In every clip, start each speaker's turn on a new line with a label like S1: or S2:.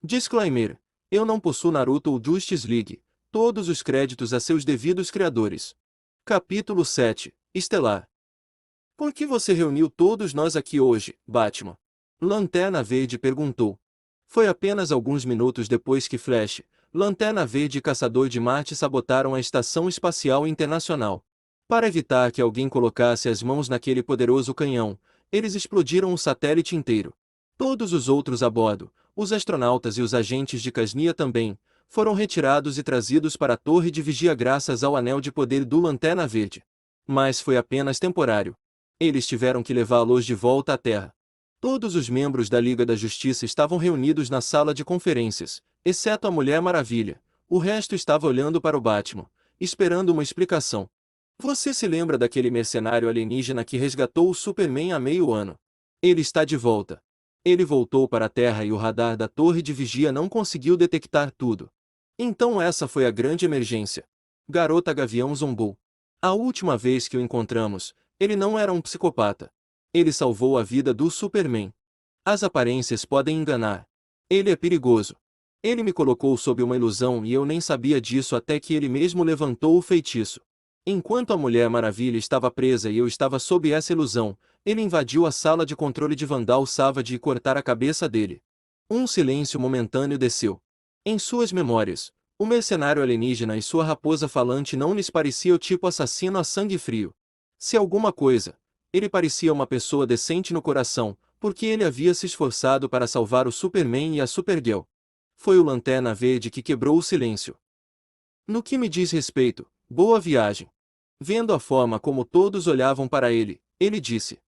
S1: Disclaimer: eu não possuo Naruto ou Justice League, todos os créditos a seus devidos criadores. Capítulo 7, Estelar. Por que você reuniu todos nós aqui hoje, Batman? Lanterna Verde perguntou. Foi apenas alguns minutos depois que Flash, Lanterna Verde e Caçador de Marte sabotaram a Estação Espacial Internacional. Para evitar que alguém colocasse as mãos naquele poderoso canhão, eles explodiram o satélite inteiro. Todos os outros a bordo, os astronautas e os agentes de Casnia também, foram retirados e trazidos para a torre de vigia graças ao anel de poder do Lanterna Verde. Mas foi apenas temporário. Eles tiveram que levá-los de volta à Terra. Todos os membros da Liga da Justiça estavam reunidos na sala de conferências, exceto a Mulher Maravilha. O resto estava olhando para o Batman, esperando uma explicação. Você se lembra daquele mercenário alienígena que resgatou o Superman há meio ano? Ele está de volta. Ele voltou para a Terra e o radar da torre de vigia não conseguiu detectar tudo. Então essa foi a grande emergência. Garota Gavião zombou. A última vez que o encontramos, ele não era um psicopata. Ele salvou a vida do Superman. As aparências podem enganar. Ele é perigoso. Ele me colocou sob uma ilusão e eu nem sabia disso até que ele mesmo levantou o feitiço. Enquanto a Mulher Maravilha estava presa e eu estava sob essa ilusão, ele invadiu a sala de controle de Vandal Savage e cortar a cabeça dele. Um silêncio momentâneo desceu. Em suas memórias, o mercenário alienígena e sua raposa falante não lhes parecia o tipo assassino a sangue frio. Se alguma coisa, ele parecia uma pessoa decente no coração, porque ele havia se esforçado para salvar o Superman e a Supergirl. Foi o Lanterna Verde que quebrou o silêncio. No que me diz respeito, boa viagem. Vendo a forma como todos olhavam para ele, ele disse: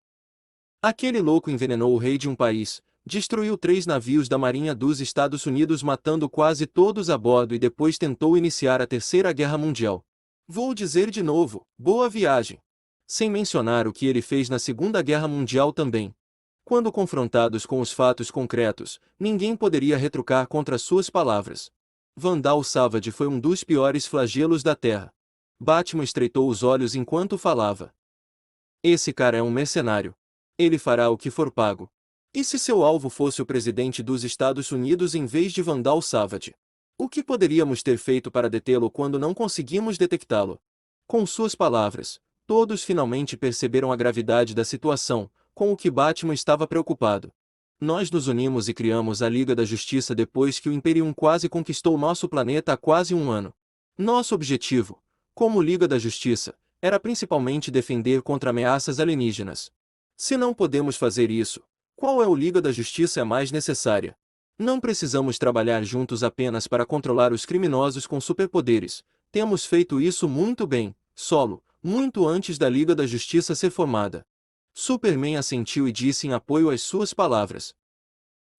S1: aquele louco envenenou o rei de um país, destruiu 3 navios da Marinha dos Estados Unidos matando quase todos a bordo e depois tentou iniciar a Terceira Guerra Mundial. Vou dizer de novo, boa viagem. Sem mencionar o que ele fez na Segunda Guerra Mundial também. Quando confrontados com os fatos concretos, ninguém poderia retrucar contra suas palavras. Vandal Savage foi um dos piores flagelos da Terra. Batman estreitou os olhos enquanto falava. Esse cara é um mercenário. Ele fará o que for pago. E se seu alvo fosse o presidente dos Estados Unidos em vez de Vandal Savage? O que poderíamos ter feito para detê-lo quando não conseguimos detectá-lo? Com suas palavras, todos finalmente perceberam a gravidade da situação, com o que Batman estava preocupado. Nós nos unimos e criamos a Liga da Justiça depois que o Imperium quase conquistou nosso planeta há quase um ano. Nosso objetivo, como Liga da Justiça, era principalmente defender contra ameaças alienígenas. Se não podemos fazer isso, qual é o Liga da Justiça mais necessária? Não precisamos trabalhar juntos apenas para controlar os criminosos com superpoderes. Temos feito isso muito bem, solo, muito antes da Liga da Justiça ser formada. Superman assentiu e disse em apoio às suas palavras.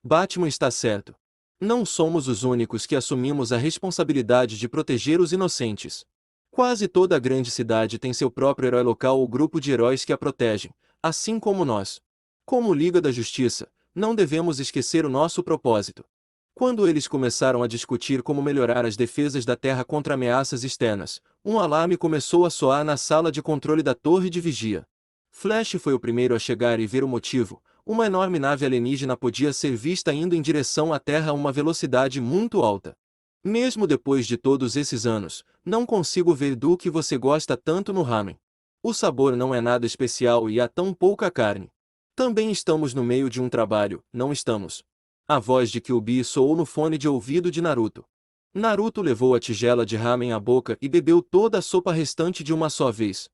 S1: Batman está certo. Não somos os únicos que assumimos a responsabilidade de proteger os inocentes. Quase toda a grande cidade tem seu próprio herói local ou grupo de heróis que a protegem, assim como nós. Como Liga da Justiça, não devemos esquecer o nosso propósito. Quando eles começaram a discutir como melhorar as defesas da Terra contra ameaças externas, um alarme começou a soar na sala de controle da torre de vigia. Flash foi o primeiro a chegar e ver o motivo. Uma enorme nave alienígena podia ser vista indo em direção à Terra a uma velocidade muito alta. Mesmo depois de todos esses anos, não consigo ver do que você gosta tanto no ramen. O sabor não é nada especial e há tão pouca carne. Também estamos no meio de um trabalho, não estamos? A voz de Kyuubi soou no fone de ouvido de Naruto. Naruto levou a tigela de ramen à boca e bebeu toda a sopa restante de uma só vez.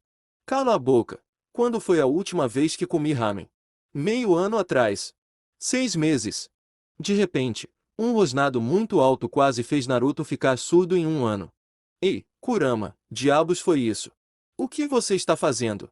S1: Cala a boca. Quando foi a última vez que comi ramen? Meio ano atrás. 6 meses. De repente, um rosnado muito alto quase fez Naruto ficar surdo em um ano. Ei, Kurama, diabos foi isso? O que você está fazendo?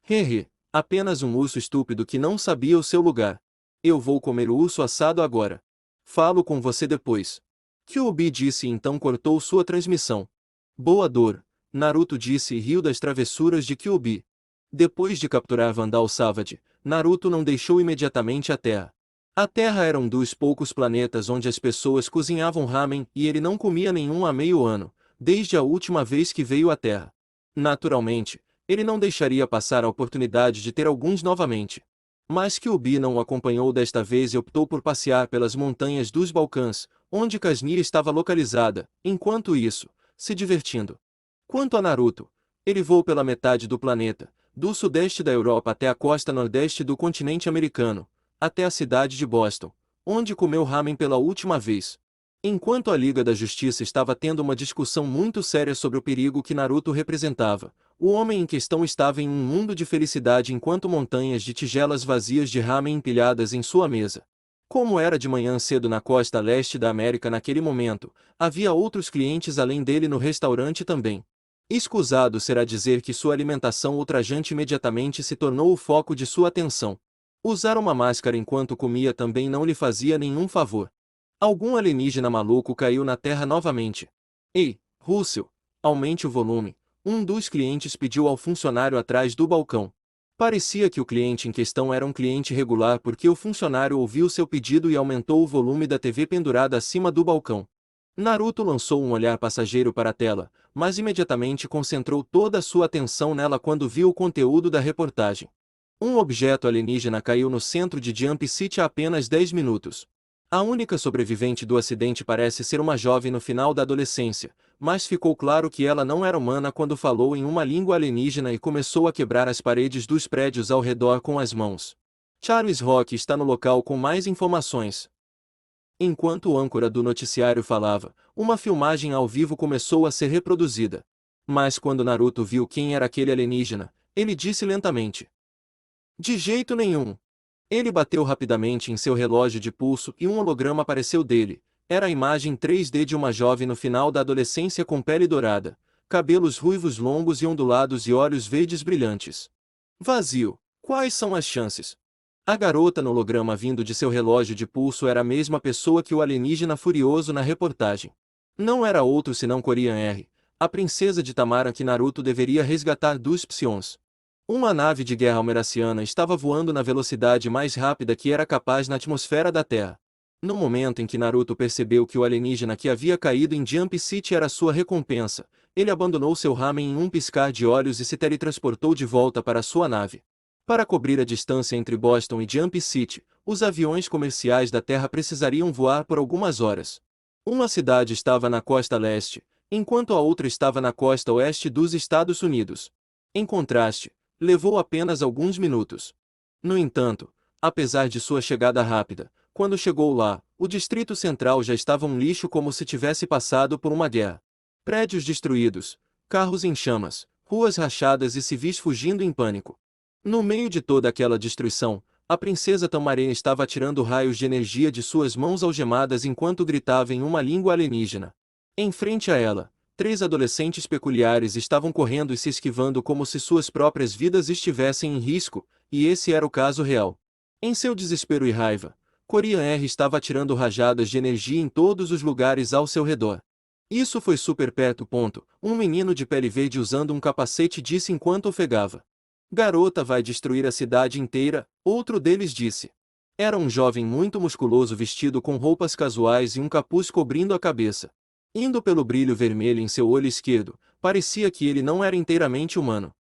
S1: Hehe, apenas um urso estúpido que não sabia o seu lugar. Eu vou comer o urso assado agora. Falo com você depois. Kyuubi disse e então cortou sua transmissão. Boa dor, Naruto disse e riu das travessuras de Kyuubi. Depois de capturar Vandal Savage, Naruto não deixou imediatamente a Terra. A Terra era um dos poucos planetas onde as pessoas cozinhavam ramen e ele não comia nenhum há meio ano, desde a última vez que veio à Terra. Naturalmente, ele não deixaria passar a oportunidade de ter alguns novamente. Mas Kyuubi não o acompanhou desta vez e optou por passear pelas montanhas dos Balcãs, onde Casnia estava localizada, enquanto isso, se divertindo. Quanto a Naruto, ele voou pela metade do planeta, do sudeste da Europa até a costa nordeste do continente americano, até a cidade de Boston, onde comeu ramen pela última vez. Enquanto a Liga da Justiça estava tendo uma discussão muito séria sobre o perigo que Naruto representava, o homem em questão estava em um mundo de felicidade enquanto montanhas de tigelas vazias de ramen empilhadas em sua mesa. Como era de manhã cedo na costa leste da América naquele momento, havia outros clientes além dele no restaurante também. Escusado será dizer que sua alimentação ultrajante imediatamente se tornou o foco de sua atenção. Usar uma máscara enquanto comia também não lhe fazia nenhum favor. Algum alienígena maluco caiu na Terra novamente. Ei, Russell, aumente o volume, um dos clientes pediu ao funcionário atrás do balcão. Parecia que o cliente em questão era um cliente regular porque o funcionário ouviu seu pedido e aumentou o volume da TV pendurada acima do balcão. Naruto lançou um olhar passageiro para a tela, mas imediatamente concentrou toda a sua atenção nela quando viu o conteúdo da reportagem. Um objeto alienígena caiu no centro de Jump City há apenas 10 minutos. A única sobrevivente do acidente parece ser uma jovem no final da adolescência, mas ficou claro que ela não era humana quando falou em uma língua alienígena e começou a quebrar as paredes dos prédios ao redor com as mãos. Charles Rock está no local com mais informações. Enquanto o âncora do noticiário falava, uma filmagem ao vivo começou a ser reproduzida. Mas quando Naruto viu quem era aquele alienígena, ele disse lentamente: "De jeito nenhum." Ele bateu rapidamente em seu relógio de pulso e um holograma apareceu dele. Era a imagem 3D de uma jovem no final da adolescência com pele dourada, cabelos ruivos longos e ondulados e olhos verdes brilhantes. Vazio. Quais são as chances? A garota no holograma vindo de seu relógio de pulso era a mesma pessoa que o alienígena furioso na reportagem. Não era outro senão Korean R, a princesa de Tamara que Naruto deveria resgatar dos Psions. Uma nave de guerra almeraciana estava voando na velocidade mais rápida que era capaz na atmosfera da Terra. No momento em que Naruto percebeu que o alienígena que havia caído em Jump City era sua recompensa, ele abandonou seu ramen em um piscar de olhos e se teletransportou de volta para sua nave. Para cobrir a distância entre Boston e Jump City, os aviões comerciais da Terra precisariam voar por algumas horas. Uma cidade estava na costa leste, enquanto a outra estava na costa oeste dos Estados Unidos. Em contraste, levou apenas alguns minutos. No entanto, apesar de sua chegada rápida, quando chegou lá, o Distrito Central já estava um lixo como se tivesse passado por uma guerra. Prédios destruídos, carros em chamas, ruas rachadas e civis fugindo em pânico. No meio de toda aquela destruição, a princesa Tamaré estava atirando raios de energia de suas mãos algemadas enquanto gritava em uma língua alienígena. Em frente a ela, 3 adolescentes peculiares estavam correndo e se esquivando como se suas próprias vidas estivessem em risco, e esse era o caso real. Em seu desespero e raiva, Korean R estava atirando rajadas de energia em todos os lugares ao seu redor. Isso foi super perto. Um menino de pele verde usando um capacete disse enquanto ofegava. Garota vai destruir a cidade inteira, outro deles disse. Era um jovem muito musculoso vestido com roupas casuais e um capuz cobrindo a cabeça. Indo pelo brilho vermelho em seu olho esquerdo, parecia que ele não era inteiramente humano.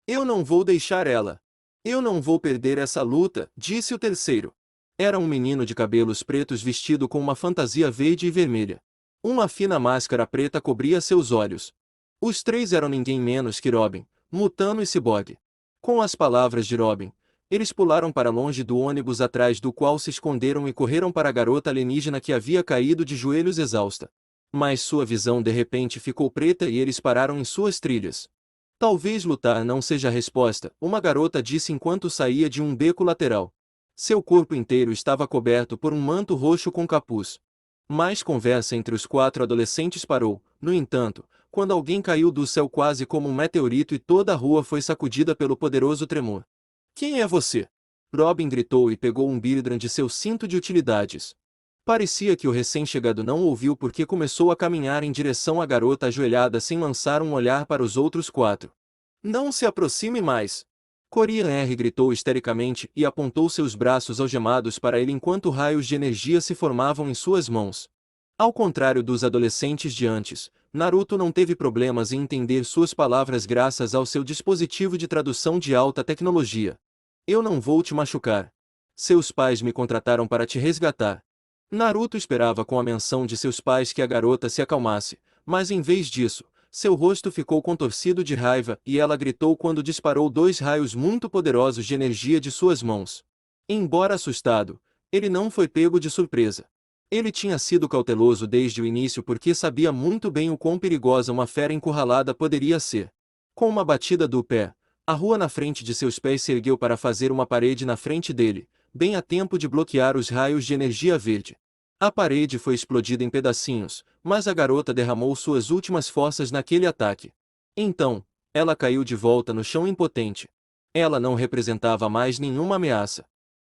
S1: Eu não vou deixar ela. Eu não vou perder essa luta, disse o terceiro. Era um menino de cabelos pretos vestido com uma fantasia verde e vermelha. Uma fina máscara preta cobria seus olhos. Os 3 eram ninguém menos que Robin, Mutano e Cyborg. Com as palavras de Robin, eles pularam para longe do ônibus atrás do qual se esconderam e correram para a garota alienígena que havia caído de joelhos exausta. Mas sua visão de repente ficou preta e eles pararam em suas trilhas. Talvez lutar não seja a resposta, uma garota disse enquanto saía de um beco lateral. Seu corpo inteiro estava coberto por um manto roxo com capuz. Mais conversa entre os 4 adolescentes parou, no entanto, quando alguém caiu do céu quase como um meteorito e toda a rua foi sacudida pelo poderoso tremor. Quem é você? Robin gritou e pegou um Bildran de seu cinto de utilidades. Parecia que o recém-chegado não ouviu porque começou a caminhar em direção à garota ajoelhada sem lançar um olhar para os outros 4. Não se aproxime mais! Korean R gritou histericamente e apontou seus braços algemados para ele enquanto raios de energia se formavam em suas mãos. Ao contrário dos adolescentes de antes, Naruto não teve problemas em entender suas palavras graças ao seu dispositivo de tradução de alta tecnologia. Eu não vou te machucar. Seus pais me contrataram para te resgatar. Naruto esperava com a menção de seus pais que a garota se acalmasse, mas em vez disso, seu rosto ficou contorcido de raiva e ela gritou quando disparou 2 raios muito poderosos de energia de suas mãos. Embora assustado, ele não foi pego de surpresa. Ele tinha sido cauteloso desde o início porque sabia muito bem o quão perigosa uma fera encurralada poderia ser. Com uma batida do pé, a rua na frente de seus pés se ergueu para fazer uma parede na frente dele, bem a tempo de bloquear os raios de energia verde. A parede foi explodida em pedacinhos, mas a garota derramou suas últimas forças naquele ataque. Então, ela caiu de volta no chão impotente. Ela não representava mais nenhuma ameaça.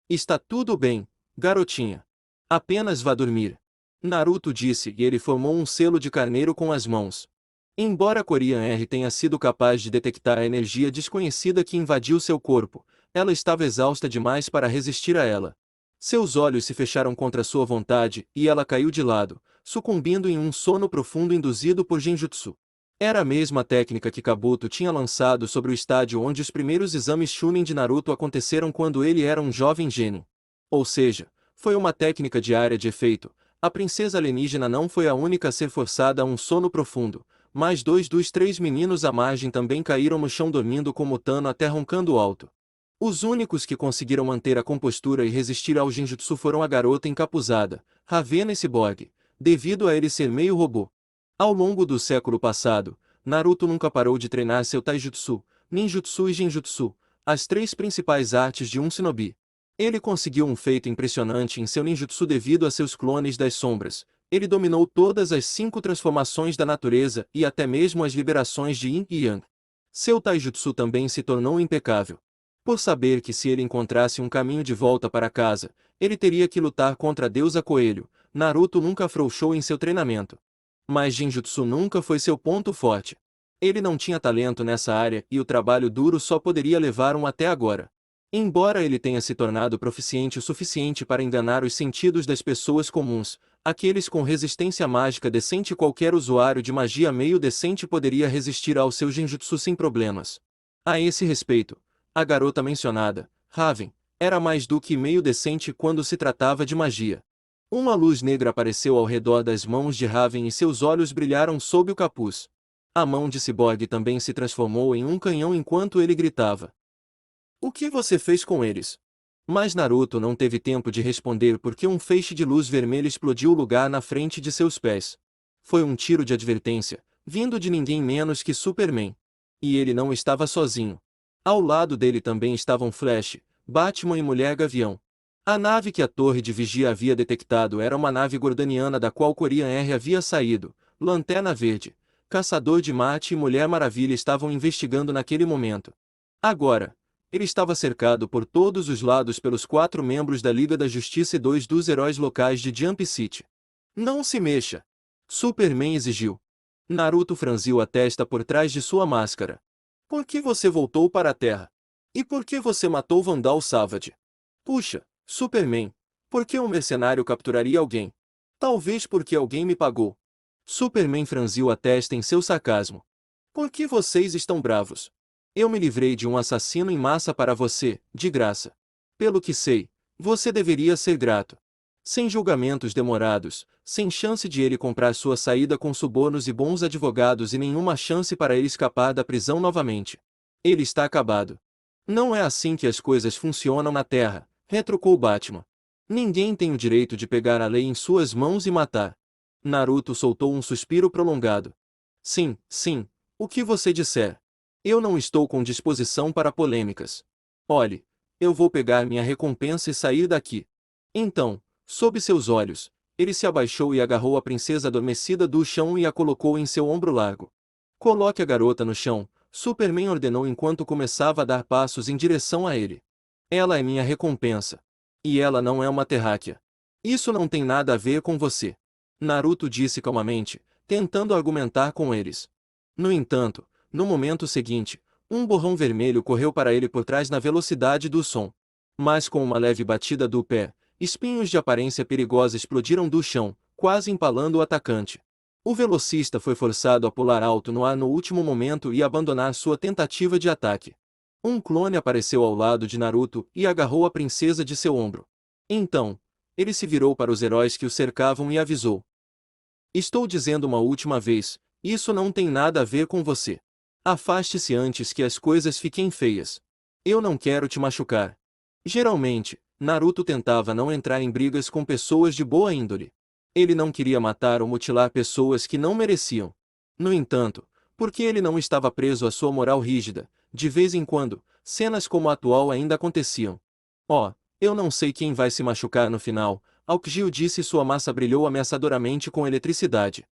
S1: Está tudo bem, garotinha. Apenas vá dormir. Naruto disse e ele formou um selo de carneiro com as mãos. Embora Korean R tenha sido capaz de detectar a energia desconhecida que invadiu seu corpo, ela estava exausta demais para resistir a ela. Seus olhos se fecharam contra sua vontade e ela caiu de lado, sucumbindo em um sono profundo induzido por Genjutsu. Era a mesma técnica que Kabuto tinha lançado sobre o estádio onde os primeiros exames Chunin de Naruto aconteceram quando ele era um jovem gênio. Ou seja, foi uma técnica de área de efeito. A princesa alienígena não foi a única a ser forçada a um sono profundo, mas 2 dos 3 meninos à margem também caíram no chão dormindo como Tano até roncando alto. Os únicos que conseguiram manter a compostura e resistir ao Genjutsu foram a garota encapuzada, Ravena e Cyborg, devido a ele ser meio robô. Ao longo do século passado, Naruto nunca parou de treinar seu Taijutsu, Ninjutsu e Genjutsu, as 3 principais artes de um shinobi. Ele conseguiu um feito impressionante em seu ninjutsu devido a seus clones das sombras. Ele dominou todas as 5 transformações da natureza e até mesmo as liberações de Yin e Yang. Seu taijutsu também se tornou impecável. Por saber que se ele encontrasse um caminho de volta para casa, ele teria que lutar contra a deusa Coelho, Naruto nunca afrouxou em seu treinamento. Mas Genjutsu nunca foi seu ponto forte. Ele não tinha talento nessa área e o trabalho duro só poderia levar até agora. Embora ele tenha se tornado proficiente o suficiente para enganar os sentidos das pessoas comuns, aqueles com resistência mágica decente, qualquer usuário de magia meio decente poderia resistir ao seu Genjutsu sem problemas. A esse respeito, a garota mencionada, Raven, era mais do que meio decente quando se tratava de magia. Uma luz negra apareceu ao redor das mãos de Raven e seus olhos brilharam sob o capuz. A mão de Cyborg também se transformou em um canhão enquanto ele gritava. O que você fez com eles? Mas Naruto não teve tempo de responder porque um feixe de luz vermelha explodiu o lugar na frente de seus pés. Foi um tiro de advertência, vindo de ninguém menos que Superman. E ele não estava sozinho. Ao lado dele também estavam Flash, Batman e Mulher Gavião. A nave que a torre de vigia havia detectado era uma nave gordaniana da qual Korean R havia saído. Lanterna Verde, Caçador de Marte e Mulher Maravilha estavam investigando naquele momento. Agora, ele estava cercado por todos os lados pelos 4 membros da Liga da Justiça e 2 dos heróis locais de Jump City. Não se mexa! Superman exigiu. Naruto franziu a testa por trás de sua máscara. Por que você voltou para a Terra? E por que você matou Vandal Savage? Puxa, Superman, por que um mercenário capturaria alguém? Talvez porque alguém me pagou. Superman franziu a testa em seu sarcasmo. Por que vocês estão bravos? Eu me livrei de um assassino em massa para você, de graça. Pelo que sei, você deveria ser grato. Sem julgamentos demorados, sem chance de ele comprar sua saída com subornos e bons advogados e nenhuma chance para ele escapar da prisão novamente. Ele está acabado. Não é assim que as coisas funcionam na Terra, retrucou Batman. Ninguém tem o direito de pegar a lei em suas mãos e matar. Naruto soltou um suspiro prolongado. Sim, sim, o que você disser. Eu não estou com disposição para polêmicas. Olhe, eu vou pegar minha recompensa e sair daqui. Então, sob seus olhos, ele se abaixou e agarrou a princesa adormecida do chão e a colocou em seu ombro largo. Coloque a garota no chão, Superman ordenou enquanto começava a dar passos em direção a ele. Ela é minha recompensa. E ela não é uma terráquea. Isso não tem nada a ver com você. Naruto disse calmamente, tentando argumentar com eles. No entanto, no momento seguinte, um borrão vermelho correu para ele por trás na velocidade do som. Mas com uma leve batida do pé, espinhos de aparência perigosa explodiram do chão, quase empalando o atacante. O velocista foi forçado a pular alto no ar no último momento e abandonar sua tentativa de ataque. Um clone apareceu ao lado de Naruto e agarrou a princesa de seu ombro. Então, ele se virou para os heróis que o cercavam e avisou. Estou dizendo uma última vez, isso não tem nada a ver com você. Afaste-se antes que as coisas fiquem feias. Eu não quero te machucar. Geralmente, Naruto tentava não entrar em brigas com pessoas de boa índole. Ele não queria matar ou mutilar pessoas que não mereciam. No entanto, porque ele não estava preso à sua moral rígida, de vez em quando, cenas como a atual ainda aconteciam. Oh, eu não sei quem vai se machucar no final, Aokiji disse e sua massa brilhou ameaçadoramente com eletricidade.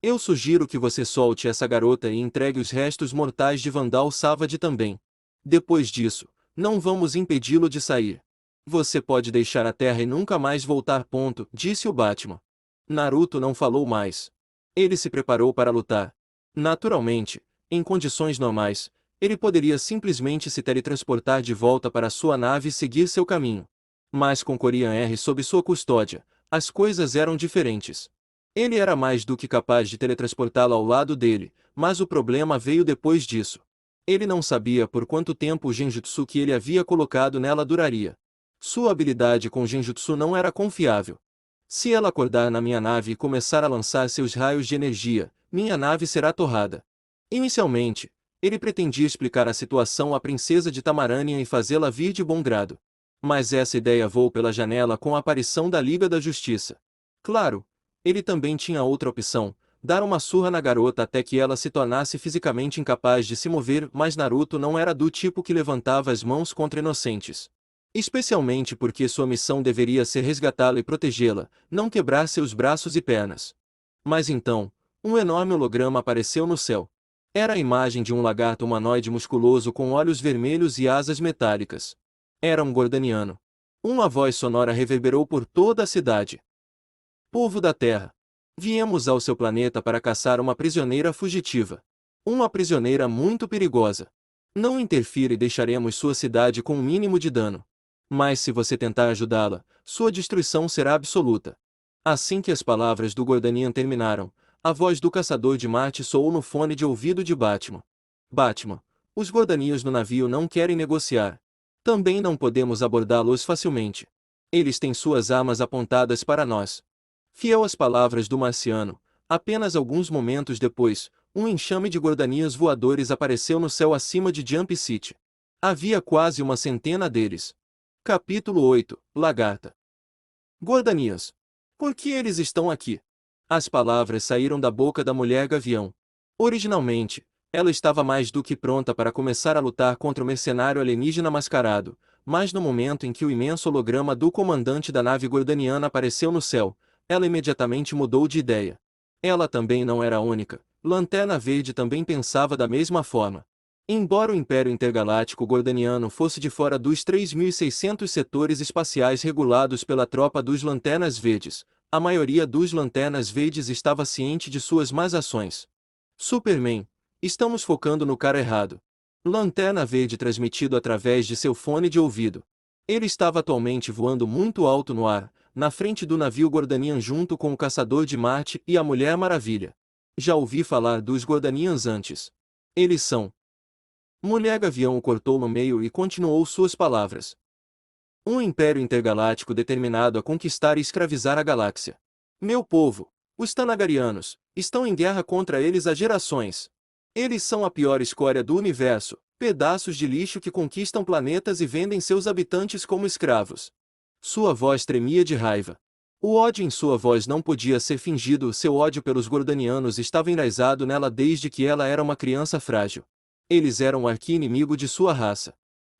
S1: Eu sugiro que você solte essa garota e entregue os restos mortais de Vandal Savage também. Depois disso, não vamos impedi-lo de sair. Você pode deixar a Terra e nunca mais voltar. Disse o Batman. Naruto não falou mais. Ele se preparou para lutar. Naturalmente, em condições normais, ele poderia simplesmente se teletransportar de volta para sua nave e seguir seu caminho. Mas com Korean R sob sua custódia, as coisas eram diferentes. Ele era mais do que capaz de teletransportá-la ao lado dele, mas o problema veio depois disso. Ele não sabia por quanto tempo o genjutsu que ele havia colocado nela duraria. Sua habilidade com genjutsu não era confiável. Se ela acordar na minha nave e começar a lançar seus raios de energia, minha nave será torrada. Inicialmente, ele pretendia explicar a situação à princesa de Tamarânia e fazê-la vir de bom grado. Mas essa ideia voou pela janela com a aparição da Liga da Justiça. Claro, ele também tinha outra opção, dar uma surra na garota até que ela se tornasse fisicamente incapaz de se mover, mas Naruto não era do tipo que levantava as mãos contra inocentes. Especialmente porque sua missão deveria ser resgatá-la e protegê-la, não quebrar seus braços e pernas. Mas então, um enorme holograma apareceu no céu. Era a imagem de um lagarto humanoide musculoso com olhos vermelhos e asas metálicas. Era um Gordaniano. Uma voz sonora reverberou por toda a cidade. Povo da Terra. Viemos ao seu planeta para caçar uma prisioneira fugitiva. Uma prisioneira muito perigosa. Não interfira e deixaremos sua cidade com um mínimo de dano. Mas se você tentar ajudá-la, sua destruição será absoluta. Assim que as palavras do Gordanian terminaram, a voz do caçador de Marte soou no fone de ouvido de Batman. Batman, os Gordanians no navio não querem negociar. Também não podemos abordá-los facilmente. Eles têm suas armas apontadas para nós. Fiel às palavras do marciano, apenas alguns momentos depois, um enxame de Gordanians voadores apareceu no céu acima de Jump City. Havia quase uma centena deles. Capítulo 8 – Lagarta. Gordanians. Por que eles estão aqui? As palavras saíram da boca da mulher gavião. Originalmente, ela estava mais do que pronta para começar a lutar contra o mercenário alienígena mascarado, mas no momento em que o imenso holograma do comandante da nave gordaniana apareceu no céu, ela imediatamente mudou de ideia. Ela também não era a única, Lanterna Verde também pensava da mesma forma. Embora o Império Intergaláctico Gordaniano fosse de fora dos 3.600 setores espaciais regulados pela tropa dos Lanternas Verdes, a maioria dos Lanternas Verdes estava ciente de suas más ações. Superman, estamos focando no cara errado. Lanterna Verde transmitido através de seu fone de ouvido. Ele estava atualmente voando muito alto no ar, na frente do navio Gordanian junto com o Caçador de Marte e a Mulher Maravilha. Já ouvi falar dos Gordanians antes. Eles são... Mulher Gavião o cortou no meio e continuou suas palavras. Um império intergaláctico determinado a conquistar e escravizar a galáxia. Meu povo, os Tanagarianos, estão em guerra contra eles há gerações. Eles são a pior escória do universo, pedaços de lixo que conquistam planetas e vendem seus habitantes como escravos. Sua voz tremia de raiva. O ódio em sua voz não podia ser fingido, seu ódio pelos Gordanianos estava enraizado nela desde que ela era uma criança frágil. Eles eram o arqui-inimigo de sua raça.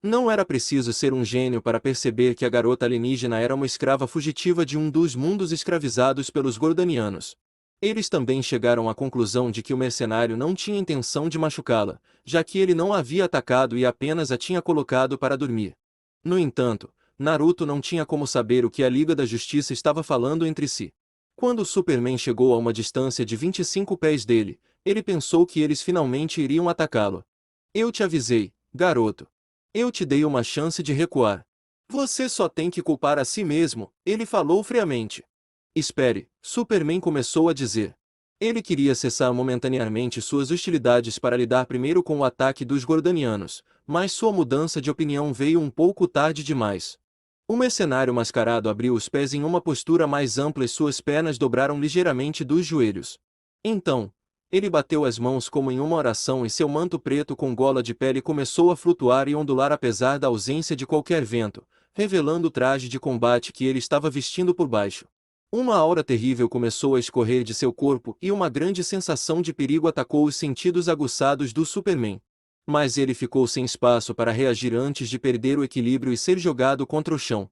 S1: Não era preciso ser um gênio para perceber que a garota alienígena era uma escrava fugitiva de um dos mundos escravizados pelos Gordanianos. Eles também chegaram à conclusão de que o mercenário não tinha intenção de machucá-la, já que ele não a havia atacado e apenas a tinha colocado para dormir. No entanto, Naruto não tinha como saber o que a Liga da Justiça estava falando entre si. Quando Superman chegou a uma distância de 25 pés dele, ele pensou que eles finalmente iriam atacá-lo. Eu te avisei, garoto. Eu te dei uma chance de recuar. Você só tem que culpar a si mesmo, ele falou friamente. Espere, Superman começou a dizer. Ele queria cessar momentaneamente suas hostilidades para lidar primeiro com o ataque dos Gordanianos, mas sua mudança de opinião veio um pouco tarde demais. O mercenário mascarado abriu os pés em uma postura mais ampla e suas pernas dobraram ligeiramente dos joelhos. Então, ele bateu as mãos como em uma oração e seu manto preto com gola de pele começou a flutuar e ondular apesar da ausência de qualquer vento, revelando o traje de combate que ele estava vestindo por baixo. Uma aura terrível começou a escorrer de seu corpo e uma grande sensação de perigo atacou os sentidos aguçados do Superman. Mas ele ficou sem espaço para reagir antes de perder o equilíbrio e ser jogado contra o chão.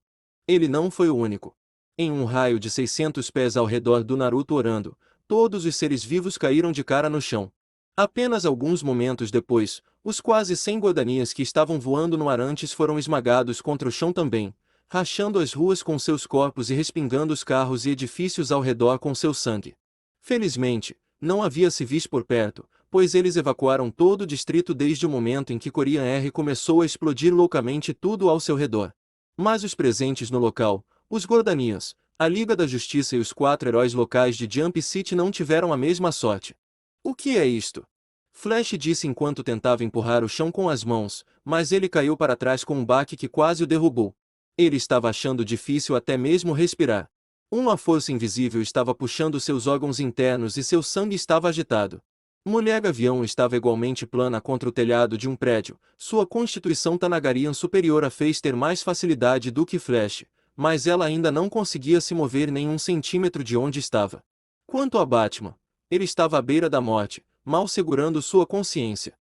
S1: Ele não foi o único. Em um raio de 600 pés ao redor do Naruto orando, todos os seres vivos caíram de cara no chão. Apenas alguns momentos depois, os quase 100 Godanias que estavam voando no ar antes foram esmagados contra o chão também, rachando as ruas com seus corpos e respingando os carros e edifícios ao redor com seu sangue. Felizmente, não havia civis por perto, pois eles evacuaram todo o distrito desde o momento em que Korean R começou a explodir loucamente tudo ao seu redor. Mas os presentes no local, os Gordanias, a Liga da Justiça e os 4 heróis locais de Jump City não tiveram a mesma sorte. O que é isto? Flash disse enquanto tentava empurrar o chão com as mãos, mas ele caiu para trás com um baque que quase o derrubou. Ele estava achando difícil até mesmo respirar. Uma força invisível estava puxando seus órgãos internos e seu sangue estava agitado. Mulher Gavião estava igualmente plana contra o telhado de um prédio. Sua constituição Tanagarian superior a fez ter mais facilidade do que Flash, mas ela ainda não conseguia se mover nem um centímetro de onde estava. Quanto a Batman, ele estava à beira da morte, mal segurando sua consciência.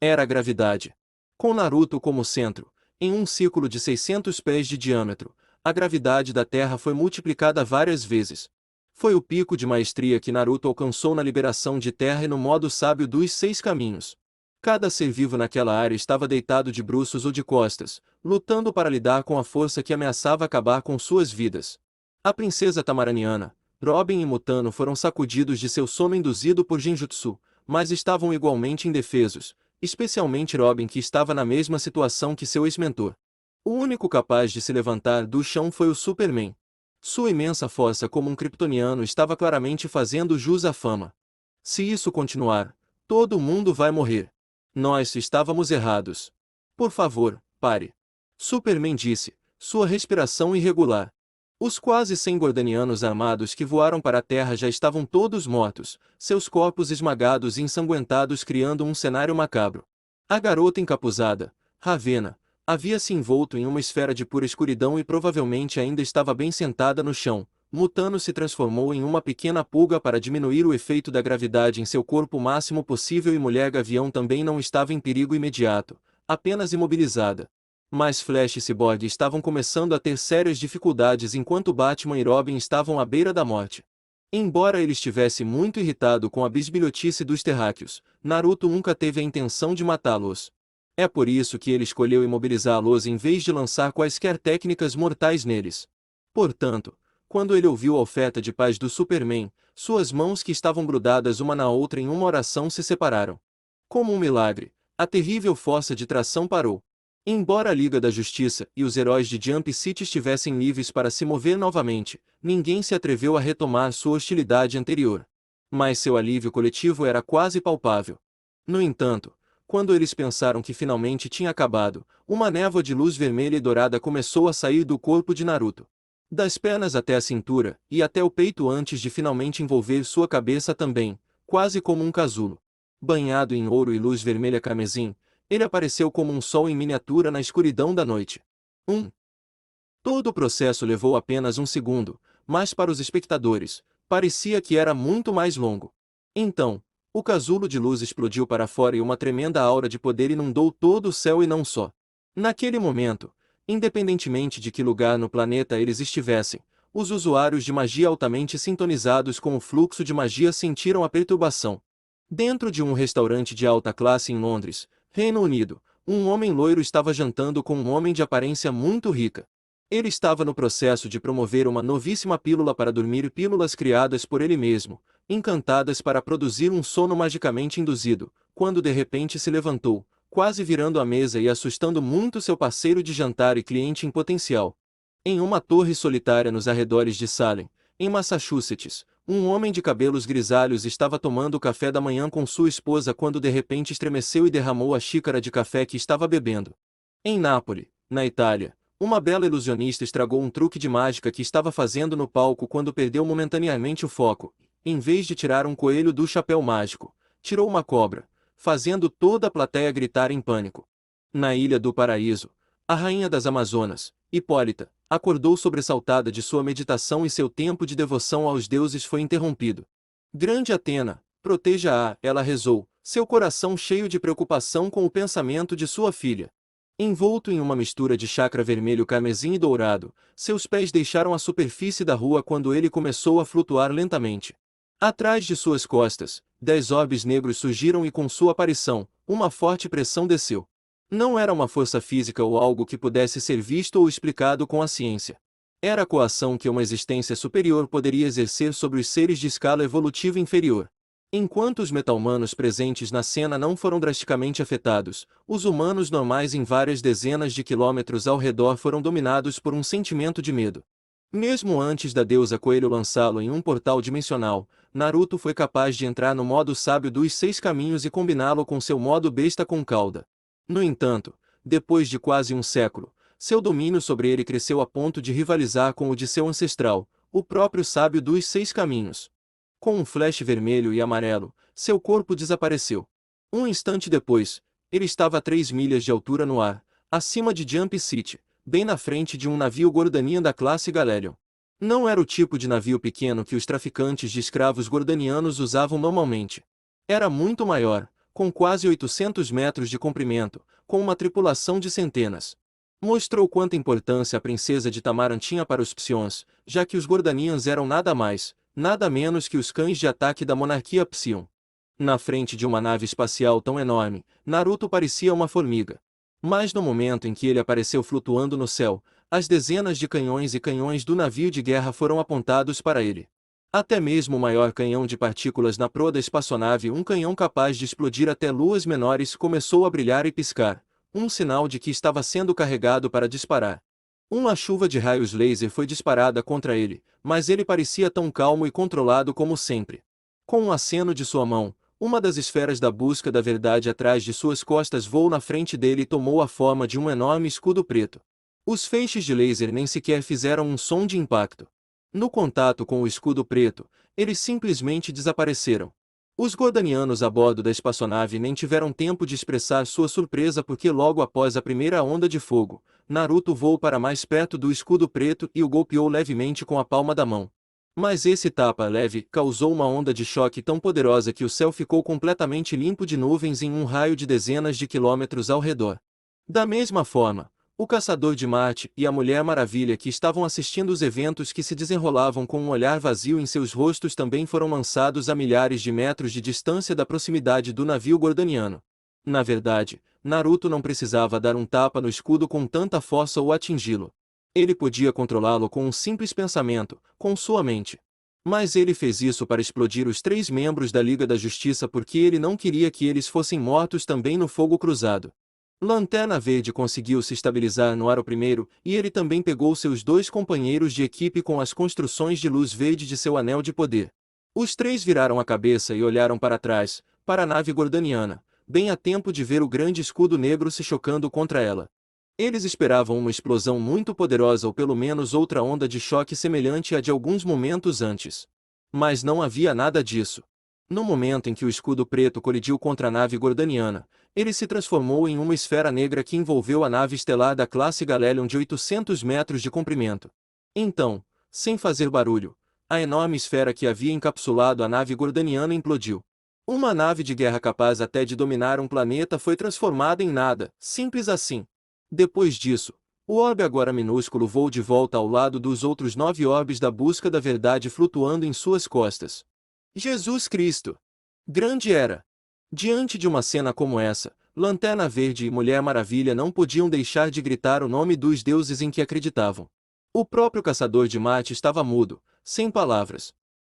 S1: Era a gravidade. Com Naruto como centro, em um círculo de 600 pés de diâmetro, a gravidade da Terra foi multiplicada várias vezes. Foi o pico de maestria que Naruto alcançou na liberação de Terra e no modo sábio dos 6 caminhos. Cada ser vivo naquela área estava deitado de bruços ou de costas, lutando para lidar com a força que ameaçava acabar com suas vidas. A princesa Tamaraniana, Robin e Mutano foram sacudidos de seu sono induzido por Genjutsu, mas estavam igualmente indefesos, especialmente Robin que estava na mesma situação que seu ex-mentor. O único capaz de se levantar do chão foi o Superman. Sua imensa força como um kryptoniano estava claramente fazendo jus à fama. Se isso continuar, todo mundo vai morrer. Nós estávamos errados. Por favor, pare. Superman disse, sua respiração irregular. Os quase 100 Gordanianos armados que voaram para a Terra já estavam todos mortos, seus corpos esmagados e ensanguentados criando um cenário macabro. A garota encapuzada, Ravena, havia-se envolto em uma esfera de pura escuridão e provavelmente ainda estava bem sentada no chão. Mutano se transformou em uma pequena pulga para diminuir o efeito da gravidade em seu corpo o máximo possível e Mulher Gavião também não estava em perigo imediato, apenas imobilizada. Mas Flash e Cyborg estavam começando a ter sérias dificuldades enquanto Batman e Robin estavam à beira da morte. Embora ele estivesse muito irritado com a bisbilhotice dos terráqueos, Naruto nunca teve a intenção de matá-los. É por isso que ele escolheu imobilizá-los em vez de lançar quaisquer técnicas mortais neles. Portanto, quando ele ouviu a oferta de paz do Superman, suas mãos que estavam grudadas uma na outra em uma oração se separaram. Como um milagre, a terrível força de tração parou. Embora a Liga da Justiça e os heróis de Jump City estivessem livres para se mover novamente, ninguém se atreveu a retomar sua hostilidade anterior. Mas seu alívio coletivo era quase palpável. No entanto, quando eles pensaram que finalmente tinha acabado, uma névoa de luz vermelha e dourada começou a sair do corpo de Naruto. Das pernas até a cintura, e até o peito antes de finalmente envolver sua cabeça também, quase como um casulo. Banhado em ouro e luz vermelha carmesim, ele apareceu como um sol em miniatura na escuridão da noite. Todo o processo levou apenas um segundo, mas para os espectadores, parecia que era muito mais longo. Então, o casulo de luz explodiu para fora e uma tremenda aura de poder inundou todo o céu e não só. Naquele momento, independentemente de que lugar no planeta eles estivessem, os usuários de magia altamente sintonizados com o fluxo de magia sentiram a perturbação. Dentro de um restaurante de alta classe em Londres, Reino Unido, um homem loiro estava jantando com um homem de aparência muito rica. Ele estava no processo de promover uma novíssima pílula para dormir, pílulas criadas por ele mesmo, encantadas para produzir um sono magicamente induzido, quando de repente se levantou, quase virando a mesa e assustando muito seu parceiro de jantar e cliente em potencial. Em uma torre solitária nos arredores de Salem, em Massachusetts, um homem de cabelos grisalhos estava tomando café da manhã com sua esposa quando de repente estremeceu e derramou a xícara de café que estava bebendo. Em Nápoles, na Itália, Uma bela ilusionista estragou um truque de mágica que estava fazendo no palco quando perdeu momentaneamente o foco. Em vez de tirar um coelho do chapéu mágico, tirou uma cobra, fazendo toda a plateia gritar em pânico. Na Ilha do Paraíso, a rainha das Amazonas, Hipólita, acordou sobressaltada de sua meditação e seu tempo de devoção aos deuses foi interrompido. Grande Atena, proteja-a, ela rezou, seu coração cheio de preocupação com o pensamento de sua filha. Envolto em uma mistura de chakra vermelho carmesim e dourado, seus pés deixaram a superfície da rua quando ele começou a flutuar lentamente. Atrás de suas costas, 10 orbes negros surgiram e com sua aparição, uma forte pressão desceu. Não era uma força física ou algo que pudesse ser visto ou explicado com a ciência. Era a coação que uma existência superior poderia exercer sobre os seres de escala evolutiva inferior. Enquanto os meta-humanos presentes na cena não foram drasticamente afetados, os humanos normais em várias dezenas de quilômetros ao redor foram dominados por um sentimento de medo. Mesmo antes da deusa Coelho lançá-lo em um portal dimensional, Naruto foi capaz de entrar no modo sábio dos 6 caminhos e combiná-lo com seu modo besta com cauda. No entanto, depois de quase um século, seu domínio sobre ele cresceu a ponto de rivalizar com o de seu ancestral, o próprio sábio dos 6 caminhos. Com um flash vermelho e amarelo, seu corpo desapareceu. Um instante depois, ele estava a 3 milhas de altura no ar, acima de Jump City, bem na frente de um navio Gordanian da classe Galelion. Não era o tipo de navio pequeno que os traficantes de escravos gordanianos usavam normalmente. Era muito maior, com quase 800 metros de comprimento, com uma tripulação de centenas. Mostrou quanta importância a princesa de Tamaran tinha para os Psions, já que os Gordanians eram nada mais, nada menos que os cães de ataque da monarquia Psion. Na frente de uma nave espacial tão enorme, Naruto parecia uma formiga. Mas no momento em que ele apareceu flutuando no céu, as dezenas de canhões e canhões do navio de guerra foram apontados para ele. Até mesmo o maior canhão de partículas na proa da espaçonave, um canhão capaz de explodir até luas menores, começou a brilhar e piscar, um sinal de que estava sendo carregado para disparar. Uma chuva de raios laser foi disparada contra ele, mas ele parecia tão calmo e controlado como sempre. Com um aceno de sua mão, uma das esferas da busca da verdade atrás de suas costas voou na frente dele e tomou a forma de um enorme escudo preto. Os feixes de laser nem sequer fizeram um som de impacto. No contato com o escudo preto, eles simplesmente desapareceram. Os Gordanianos a bordo da espaçonave nem tiveram tempo de expressar sua surpresa porque logo após a primeira onda de fogo, Naruto voou para mais perto do escudo preto e o golpeou levemente com a palma da mão. Mas esse tapa leve causou uma onda de choque tão poderosa que o céu ficou completamente limpo de nuvens em um raio de dezenas de quilômetros ao redor. Da mesma forma, o Caçador de Marte e a Mulher Maravilha que estavam assistindo os eventos que se desenrolavam com um olhar vazio em seus rostos também foram lançados a milhares de metros de distância da proximidade do navio gordaniano. Na verdade, Naruto não precisava dar um tapa no escudo com tanta força ou atingi-lo. Ele podia controlá-lo com um simples pensamento, com sua mente. Mas ele fez isso para explodir os 3 membros da Liga da Justiça porque ele não queria que eles fossem mortos também no fogo cruzado. Lanterna Verde conseguiu se estabilizar no ar primeiro, e ele também pegou seus 2 companheiros de equipe com as construções de luz verde de seu anel de poder. Os 3 viraram a cabeça e olharam para trás, para a nave gordaniana, bem a tempo de ver o grande escudo negro se chocando contra ela. Eles esperavam uma explosão muito poderosa ou pelo menos outra onda de choque semelhante à de alguns momentos antes. Mas não havia nada disso. No momento em que o escudo preto colidiu contra a nave gordaniana, ele se transformou em uma esfera negra que envolveu a nave estelar da classe Galelion de 800 metros de comprimento. Então, sem fazer barulho, a enorme esfera que havia encapsulado a nave gordaniana implodiu. Uma nave de guerra capaz até de dominar um planeta foi transformada em nada, simples assim. Depois disso, o orbe agora minúsculo voou de volta ao lado dos outros 9 orbes da busca da verdade flutuando em suas costas. Jesus Cristo! Grande era! Diante de uma cena como essa, Lanterna Verde e Mulher Maravilha não podiam deixar de gritar o nome dos deuses em que acreditavam. O próprio Caçador de Marte estava mudo, sem palavras.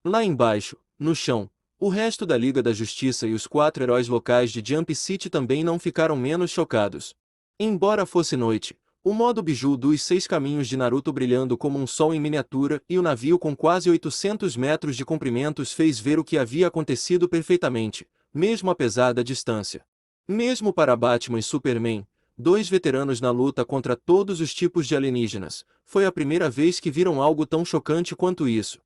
S1: Lá embaixo, no chão, o resto da Liga da Justiça e os 4 heróis locais de Jump City também não ficaram menos chocados. Embora fosse noite, o modo biju dos 6 caminhos de Naruto brilhando como um sol em miniatura e o navio com quase 800 metros de comprimento os fez ver o que havia acontecido perfeitamente, mesmo apesar da distância. Mesmo para Batman e Superman, dois veteranos na luta contra todos os tipos de alienígenas. Foi a primeira vez que viram algo tão chocante quanto isso.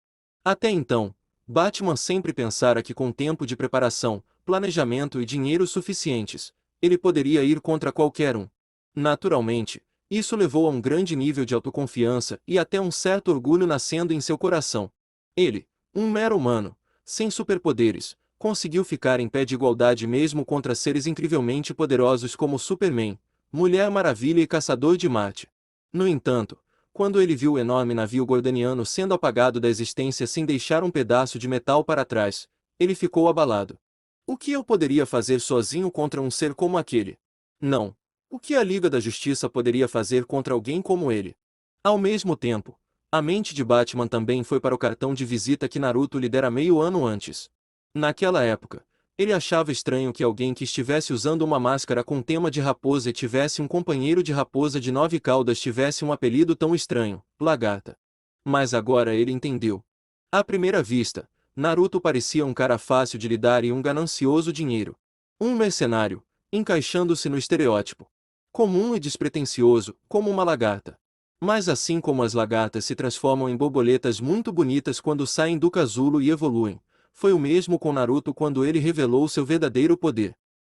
S1: Até então, Batman sempre pensara que com tempo de preparação, planejamento e dinheiro suficientes, ele poderia ir contra qualquer um. Naturalmente, isso levou a um grande nível de autoconfiança e até um certo orgulho nascendo em seu coração. Ele, um mero humano, sem superpoderes, conseguiu ficar em pé de igualdade mesmo contra seres incrivelmente poderosos como Superman, Mulher Maravilha e Caçador de Marte. No entanto, quando ele viu o enorme navio gordaniano sendo apagado da existência sem deixar um pedaço de metal para trás, ele ficou abalado. O que eu poderia fazer sozinho contra um ser como aquele? Não. O que a Liga da Justiça poderia fazer contra alguém como ele? Ao mesmo tempo, a mente de Batman também foi para o cartão de visita que Naruto lhe dera meio ano antes. Naquela época, ele achava estranho que alguém que estivesse usando uma máscara com tema de raposa e tivesse um companheiro de raposa de 9 caudas tivesse um apelido tão estranho, Lagarta. Mas agora ele entendeu. À primeira vista, Naruto parecia um cara fácil de lidar e um ganancioso dinheiro. Um mercenário, encaixando-se no estereótipo. Comum e despretensioso, como uma lagarta. Mas assim como as lagartas se transformam em borboletas muito bonitas quando saem do casulo e evoluem, foi o mesmo com Naruto quando ele revelou seu verdadeiro poder.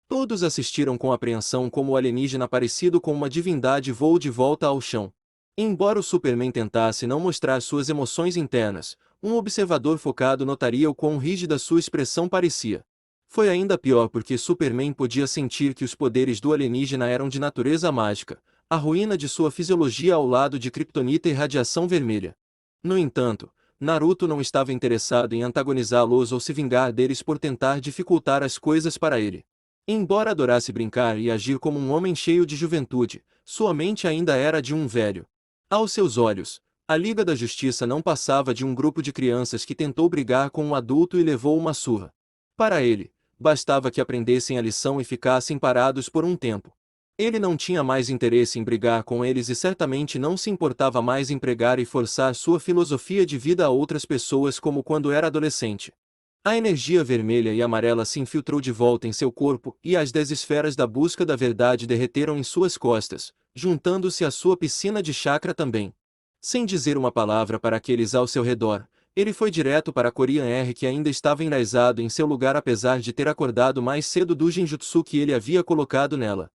S1: Todos assistiram com apreensão como o alienígena parecido com uma divindade voou de volta ao chão. Embora o Superman tentasse não mostrar suas emoções internas, um observador focado notaria o quão rígida sua expressão parecia. Foi ainda pior porque Superman podia sentir que os poderes do alienígena eram de natureza mágica, a ruína de sua fisiologia ao lado de kryptonita e radiação vermelha. No entanto, Naruto não estava interessado em antagonizá-los ou se vingar deles por tentar dificultar as coisas para ele. Embora adorasse brincar e agir como um homem cheio de juventude, sua mente ainda era de um velho. Aos seus olhos, a Liga da Justiça não passava de um grupo de crianças que tentou brigar com um adulto e levou uma surra. Para ele, bastava que aprendessem a lição e ficassem parados por um tempo. Ele não tinha mais interesse em brigar com eles e certamente não se importava mais em pregar e forçar sua filosofia de vida a outras pessoas como quando era adolescente. A energia vermelha e amarela se infiltrou de volta em seu corpo e as 10 esferas da busca da verdade derreteram em suas costas, juntando-se à sua piscina de chakra também. Sem dizer uma palavra para aqueles ao seu redor, ele foi direto para Korean R que ainda estava enraizado em seu lugar apesar de ter acordado mais cedo do genjutsu que ele havia colocado nela.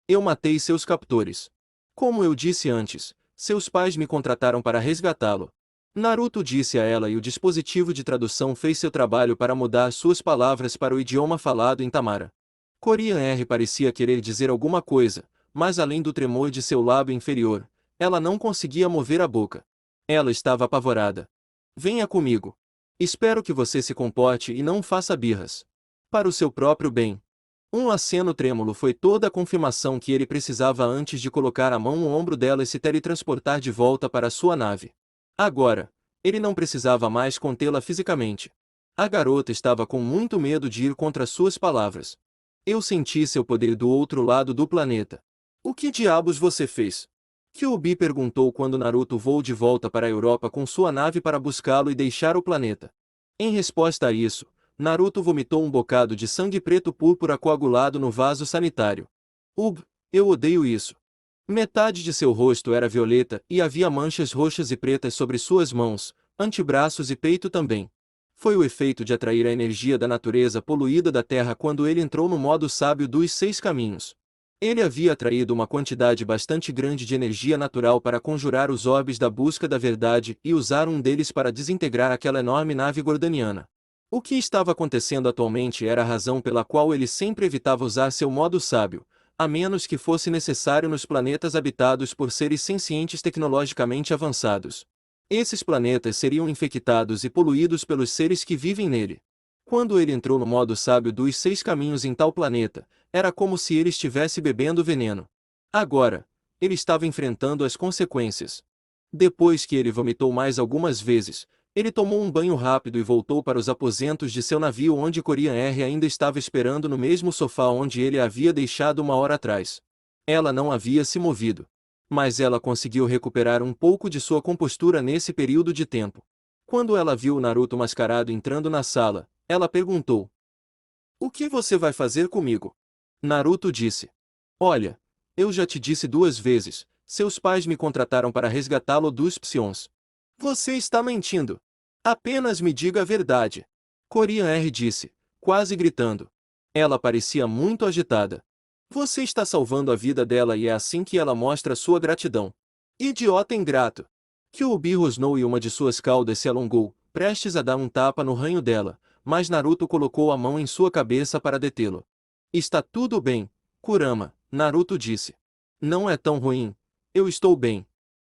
S1: Eu matei seus captores. Como eu disse antes, seus pais me contrataram para resgatá-lo. Naruto disse a ela e o dispositivo de tradução fez seu trabalho para mudar suas palavras para o idioma falado em Tamara. Korean R parecia querer dizer alguma coisa, mas além do tremor de seu lábio inferior, ela não conseguia mover a boca. Ela estava apavorada. Venha comigo. Espero que você se comporte e não faça birras. Para o seu próprio bem. Um aceno trêmulo foi toda a confirmação que ele precisava antes de colocar a mão no ombro dela e se teletransportar de volta para sua nave. Agora, ele não precisava mais contê-la fisicamente. A garota estava com muito medo de ir contra suas palavras. Eu senti seu poder do outro lado do planeta. O que diabos você fez? Kyuubi perguntou quando Naruto voou de volta para a Europa com sua nave para buscá-lo e deixar o planeta. Em resposta a isso, Naruto vomitou um bocado de sangue preto púrpura coagulado no vaso sanitário. Eu odeio isso. Metade de seu rosto era violeta e havia manchas roxas e pretas sobre suas mãos, antebraços e peito também. Foi o efeito de atrair a energia da natureza poluída da Terra quando ele entrou no modo sábio dos 6 caminhos. Ele havia atraído uma quantidade bastante grande de energia natural para conjurar os orbes da busca da verdade e usar um deles para desintegrar aquela enorme nave gordaniana. O que estava acontecendo atualmente era a razão pela qual ele sempre evitava usar seu modo sábio, a menos que fosse necessário nos planetas habitados por seres sencientes tecnologicamente avançados. Esses planetas seriam infectados e poluídos pelos seres que vivem nele. Quando ele entrou no modo sábio dos 6 caminhos em tal planeta, era como se ele estivesse bebendo veneno. Agora, ele estava enfrentando as consequências. Depois que ele vomitou mais algumas vezes, ele tomou um banho rápido e voltou para os aposentos de seu navio onde Korean R ainda estava esperando no mesmo sofá onde ele a havia deixado uma hora atrás. Ela não havia se movido. Mas ela conseguiu recuperar um pouco de sua compostura nesse período de tempo. Quando ela viu o Naruto mascarado entrando na sala, ela perguntou: "O que você vai fazer comigo?" Naruto disse: "Olha, Eu já te disse 2 vezes, seus pais me contrataram para resgatá-lo dos Psions. Você está mentindo. Apenas me diga a verdade. Corian R disse, quase gritando. Ela parecia muito agitada. Você está salvando a vida dela e é assim que ela mostra sua gratidão. Idiota ingrato. Kyuubi rosnou e uma de suas caudas se alongou, prestes a dar um tapa no ranho dela, mas Naruto colocou a mão em sua cabeça para detê-lo. Está tudo bem, Kurama, Naruto disse. Não é tão ruim. Eu estou bem.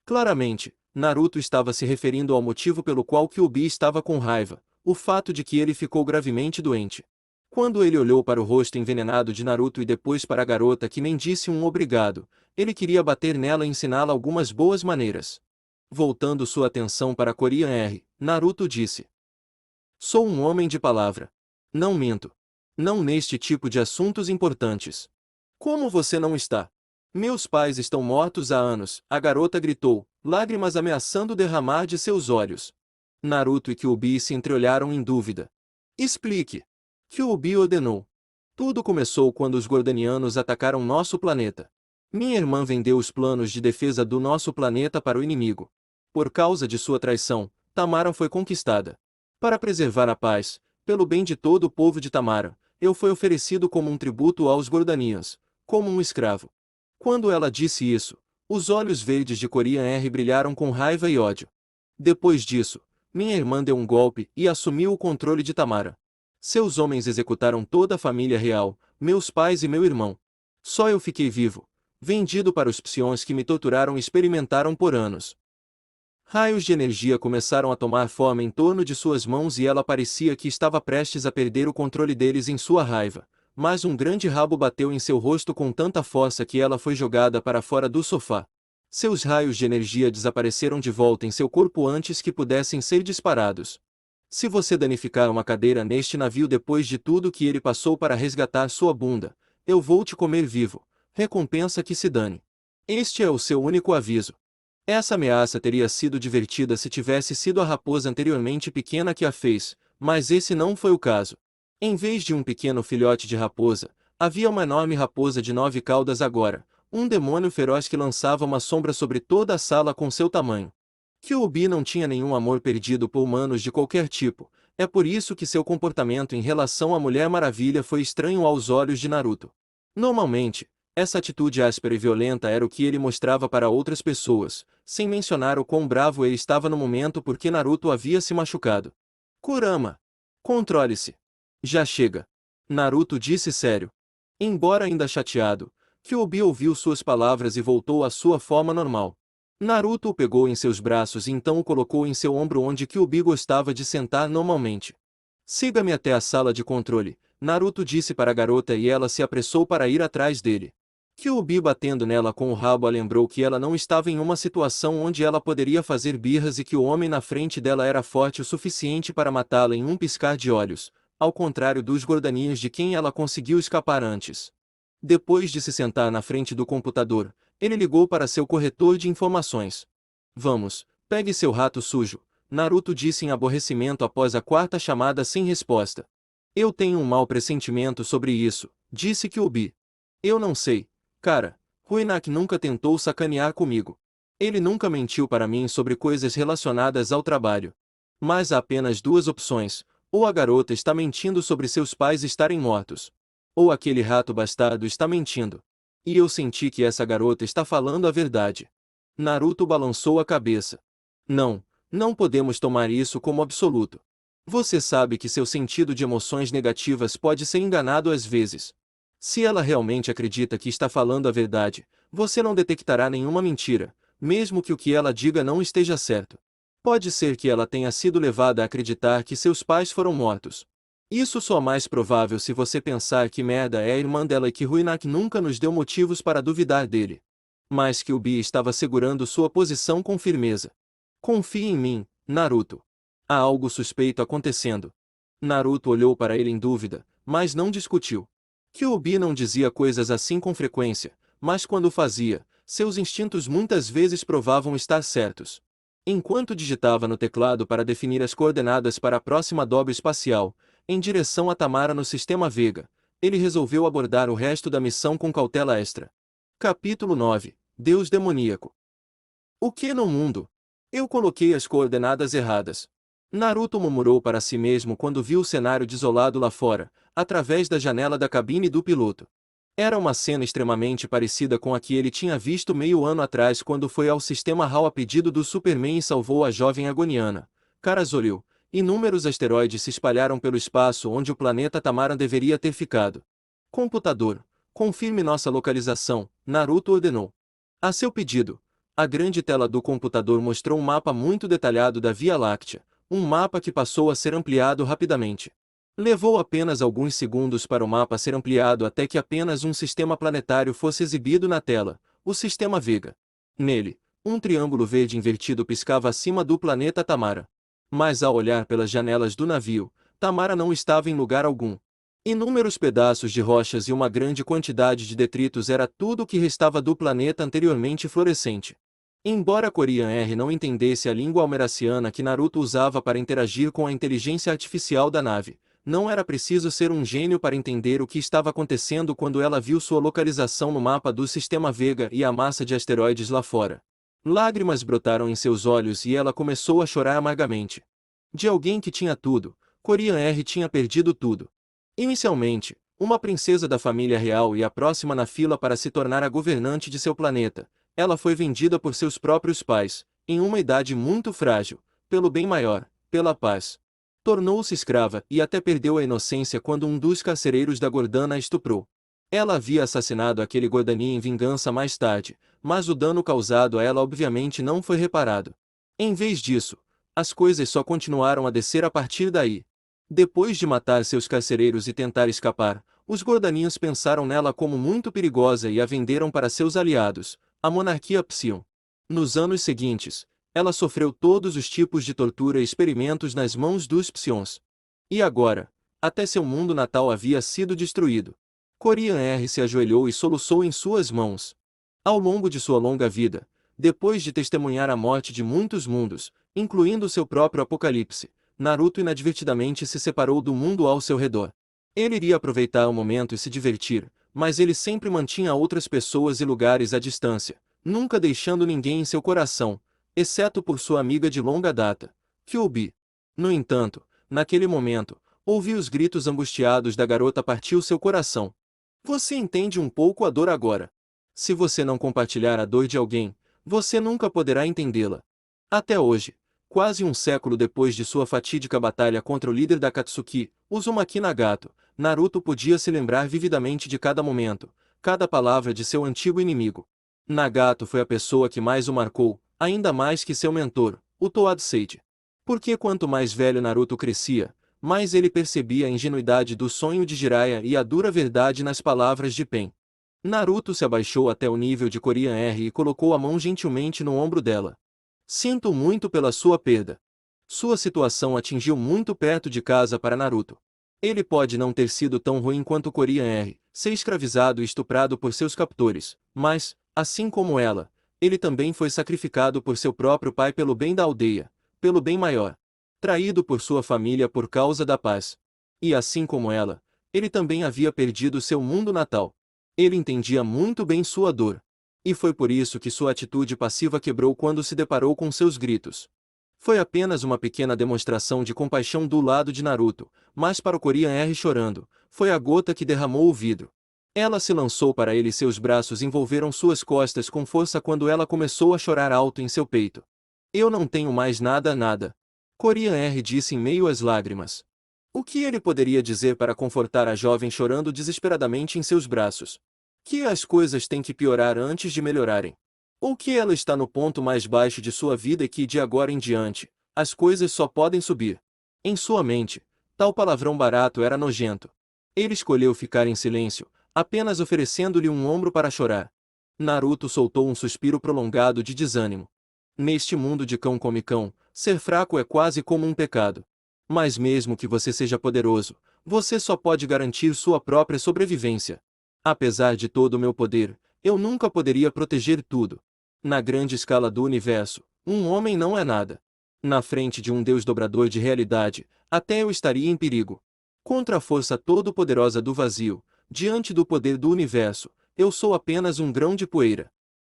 S1: Claramente, Naruto estava se referindo ao motivo pelo qual Kyuubi estava com raiva, o fato de que ele ficou gravemente doente. Quando ele olhou para o rosto envenenado de Naruto e depois para a garota que nem disse um obrigado, ele queria bater nela e ensiná-la algumas boas maneiras. Voltando sua atenção para Corian R, Naruto disse. Sou um homem de palavra. Não minto. Não neste tipo de assuntos importantes. Como você não está? Meus pais estão mortos há anos, a garota gritou, lágrimas ameaçando derramar de seus olhos. Naruto e Kyuubi se entreolharam em dúvida. Explique. Kyuubi ordenou. Tudo começou quando os Gordanianos atacaram nosso planeta. Minha irmã vendeu os planos de defesa do nosso planeta para o inimigo. Por causa de sua traição, Tamara foi conquistada. Para preservar a paz, pelo bem de todo o povo de Tamara, eu fui oferecido como um tributo aos Gordanians, como um escravo. Quando ela disse isso, os olhos verdes de Corian R brilharam com raiva e ódio. Depois disso, minha irmã deu um golpe e assumiu o controle de Tamara. Seus homens executaram toda a família real, meus pais e meu irmão. Só eu fiquei vivo, vendido para os Psions que me torturaram e experimentaram por anos. Raios de energia começaram a tomar forma em torno de suas mãos e ela parecia que estava prestes a perder o controle deles em sua raiva, mas um grande rabo bateu em seu rosto com tanta força que ela foi jogada para fora do sofá. Seus raios de energia desapareceram de volta em seu corpo antes que pudessem ser disparados. Se você danificar uma cadeira neste navio depois de tudo que ele passou para resgatar sua bunda, eu vou te comer vivo, recompensa que se dane. Este é o seu único aviso. Essa ameaça teria sido divertida se tivesse sido a raposa anteriormente pequena que a fez, mas esse não foi o caso. Em vez de um pequeno filhote de raposa, havia uma enorme raposa de 9 caudas agora, um demônio feroz que lançava uma sombra sobre toda a sala com seu tamanho. Kyuubi não tinha nenhum amor perdido por humanos de qualquer tipo, é por isso que seu comportamento em relação à Mulher Maravilha foi estranho aos olhos de Naruto. Normalmente, essa atitude áspera e violenta era o que ele mostrava para outras pessoas, sem mencionar o quão bravo ele estava no momento porque Naruto havia se machucado. Kurama! Controle-se! Já chega! Naruto disse sério. Embora ainda chateado, Kyuubi ouviu suas palavras e voltou à sua forma normal. Naruto o pegou em seus braços e então o colocou em seu ombro onde Kyuubi gostava de sentar normalmente. Siga-me até a sala de controle, Naruto disse para a garota e ela se apressou para ir atrás dele. Kyuubi batendo nela com o rabo a lembrou que ela não estava em uma situação onde ela poderia fazer birras e que o homem na frente dela era forte o suficiente para matá-la em um piscar de olhos, ao contrário dos Gordaninhos de quem ela conseguiu escapar antes. Depois de se sentar na frente do computador, ele ligou para seu corretor de informações. Vamos, pegue seu rato sujo, Naruto disse em aborrecimento após a quarta chamada sem resposta. Eu tenho um mau pressentimento sobre isso, disse Kyuubi. Eu não sei, cara, Ruinak nunca tentou sacanear comigo. Ele nunca mentiu para mim sobre coisas relacionadas ao trabalho. Mas há apenas 2 opções, ou a garota está mentindo sobre seus pais estarem mortos. Ou aquele rato bastardo está mentindo. E eu senti que essa garota está falando a verdade. Naruto balançou a cabeça. Não, não podemos tomar isso como absoluto. Você sabe que seu sentido de emoções negativas pode ser enganado às vezes. Se ela realmente acredita que está falando a verdade, você não detectará nenhuma mentira, mesmo que o que ela diga não esteja certo. Pode ser que ela tenha sido levada a acreditar que seus pais foram mortos. Isso só é mais provável se você pensar que Merda é a irmã dela e que Ruinak nunca nos deu motivos para duvidar dele. Mas Kyuubi estava segurando sua posição com firmeza. Confie em mim, Naruto. Há algo suspeito acontecendo. Naruto olhou para ele em dúvida, mas não discutiu. Kyuubi não dizia coisas assim com frequência, mas quando fazia, seus instintos muitas vezes provavam estar certos. Enquanto digitava no teclado para definir as coordenadas para a próxima dobra espacial, em direção a Tamara no sistema Vega, ele resolveu abordar o resto da missão com cautela extra. Capítulo 9. Deus demoníaco. O que no mundo? Eu coloquei as coordenadas erradas. Naruto murmurou para si mesmo quando viu o cenário desolado lá fora, através da janela da cabine do piloto. Era uma cena extremamente parecida com a que ele tinha visto meio ano atrás quando foi ao sistema HAL a pedido do Superman e salvou a jovem agoniana. Karazoryu. Inúmeros asteroides se espalharam pelo espaço onde o planeta Tamaran deveria ter ficado. Computador, confirme nossa localização, Naruto ordenou. A seu pedido, a grande tela do computador mostrou um mapa muito detalhado da Via Láctea, um mapa que passou a ser ampliado rapidamente. Levou apenas alguns segundos para o mapa ser ampliado até que apenas um sistema planetário fosse exibido na tela, o Sistema Vega. Nele, um triângulo verde invertido piscava acima do planeta Tamara. Mas ao olhar pelas janelas do navio, Tamara não estava em lugar algum. Inúmeros pedaços de rochas e uma grande quantidade de detritos era tudo o que restava do planeta anteriormente florescente. Embora Korean R não entendesse a língua almeraciana que Naruto usava para interagir com a inteligência artificial da nave, não era preciso ser um gênio para entender o que estava acontecendo quando ela viu sua localização no mapa do Sistema Vega e a massa de asteroides lá fora. Lágrimas brotaram em seus olhos e ela começou a chorar amargamente. De alguém que tinha tudo, Korean R tinha perdido tudo. Inicialmente, uma princesa da família real e a próxima na fila para se tornar a governante de seu planeta, ela foi vendida por seus próprios pais, em uma idade muito frágil, pelo bem maior, pela paz. Tornou-se escrava e até perdeu a inocência quando um dos carcereiros da Gordana a estuprou. Ela havia assassinado aquele Gordaninho em vingança mais tarde, mas o dano causado a ela obviamente não foi reparado. Em vez disso, as coisas só continuaram a descer a partir daí. Depois de matar seus carcereiros e tentar escapar, os Gordaninhos pensaram nela como muito perigosa e a venderam para seus aliados, a monarquia Psion. Nos anos seguintes, ela sofreu todos os tipos de tortura e experimentos nas mãos dos Psions. E agora, até seu mundo natal havia sido destruído. Korean R se ajoelhou e soluçou em suas mãos. Ao longo de sua longa vida, depois de testemunhar a morte de muitos mundos, incluindo seu próprio apocalipse, Naruto inadvertidamente se separou do mundo ao seu redor. Ele iria aproveitar o momento e se divertir, mas ele sempre mantinha outras pessoas e lugares à distância, nunca deixando ninguém em seu coração, exceto por sua amiga de longa data, Kyuubi. No entanto, naquele momento, ouvi os gritos angustiados da garota partiu seu coração. Você entende um pouco a dor agora. Se você não compartilhar a dor de alguém, você nunca poderá entendê-la. Até hoje, quase um século depois de sua fatídica batalha contra o líder da Katsuki, Uzumaki Nagato, Naruto podia se lembrar vividamente de cada momento, cada palavra de seu antigo inimigo. Nagato foi a pessoa que mais o marcou, ainda mais que seu mentor, o Toad Sage. Porque quanto mais velho Naruto crescia, mais ele percebia a ingenuidade do sonho de Jiraiya e a dura verdade nas palavras de Pen. Naruto se abaixou até o nível de Korean R e colocou a mão gentilmente no ombro dela. Sinto muito pela sua perda. Sua situação atingiu muito perto de casa para Naruto. Ele pode não ter sido tão ruim quanto Korean R, ser escravizado e estuprado por seus captores, mas, assim como ela, ele também foi sacrificado por seu próprio pai pelo bem da aldeia, pelo bem maior. Traído por sua família por causa da paz. E assim como ela, ele também havia perdido seu mundo natal. Ele entendia muito bem sua dor. E foi por isso que sua atitude passiva quebrou quando se deparou com seus gritos. Foi apenas uma pequena demonstração de compaixão do lado de Naruto, mas para o Korean R chorando, foi a gota que derramou o vidro. Ela se lançou para ele e seus braços envolveram suas costas com força quando ela começou a chorar alto em seu peito. Eu não tenho mais nada. Korean R disse em meio às lágrimas. O que ele poderia dizer para confortar a jovem chorando desesperadamente em seus braços? Que as coisas têm que piorar antes de melhorarem. Ou que ela está no ponto mais baixo de sua vida e que de agora em diante, as coisas só podem subir. Em sua mente, tal palavrão barato era nojento. Ele escolheu ficar em silêncio, apenas oferecendo-lhe um ombro para chorar. Naruto soltou um suspiro prolongado de desânimo. Neste mundo de cão come cão, ser fraco é quase como um pecado. Mas mesmo que você seja poderoso, você só pode garantir sua própria sobrevivência. Apesar de todo o meu poder, eu nunca poderia proteger tudo. Na grande escala do universo, um homem não é nada. Na frente de um Deus dobrador de realidade, até eu estaria em perigo. Contra a força todo-poderosa do vazio, diante do poder do universo, eu sou apenas um grão de poeira.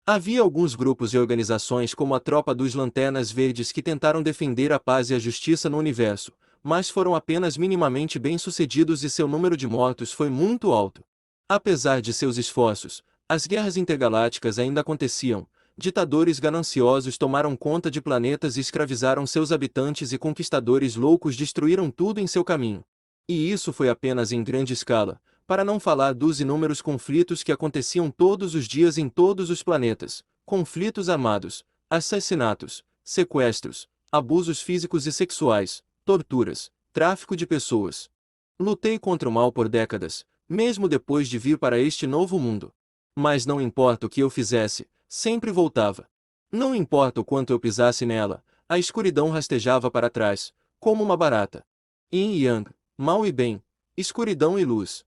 S1: Havia alguns grupos e organizações como a Tropa dos Lanternas Verdes que tentaram defender a paz e a justiça no universo, mas foram apenas minimamente bem-sucedidos e seu número de mortos foi muito alto. Apesar de seus esforços, as guerras intergalácticas ainda aconteciam, ditadores gananciosos tomaram conta de planetas e escravizaram seus habitantes e conquistadores loucos destruíram tudo em seu caminho. E isso foi apenas em grande escala, para não falar dos inúmeros conflitos que aconteciam todos os dias em todos os planetas, conflitos armados, assassinatos, sequestros, abusos físicos e sexuais, torturas, tráfico de pessoas. Lutei contra o mal por décadas, mesmo depois de vir para este novo mundo. Mas não importa o que eu fizesse, sempre voltava. Não importa o quanto eu pisasse nela, a escuridão rastejava para trás, como uma barata. Yin e Yang, mal e bem, escuridão e luz.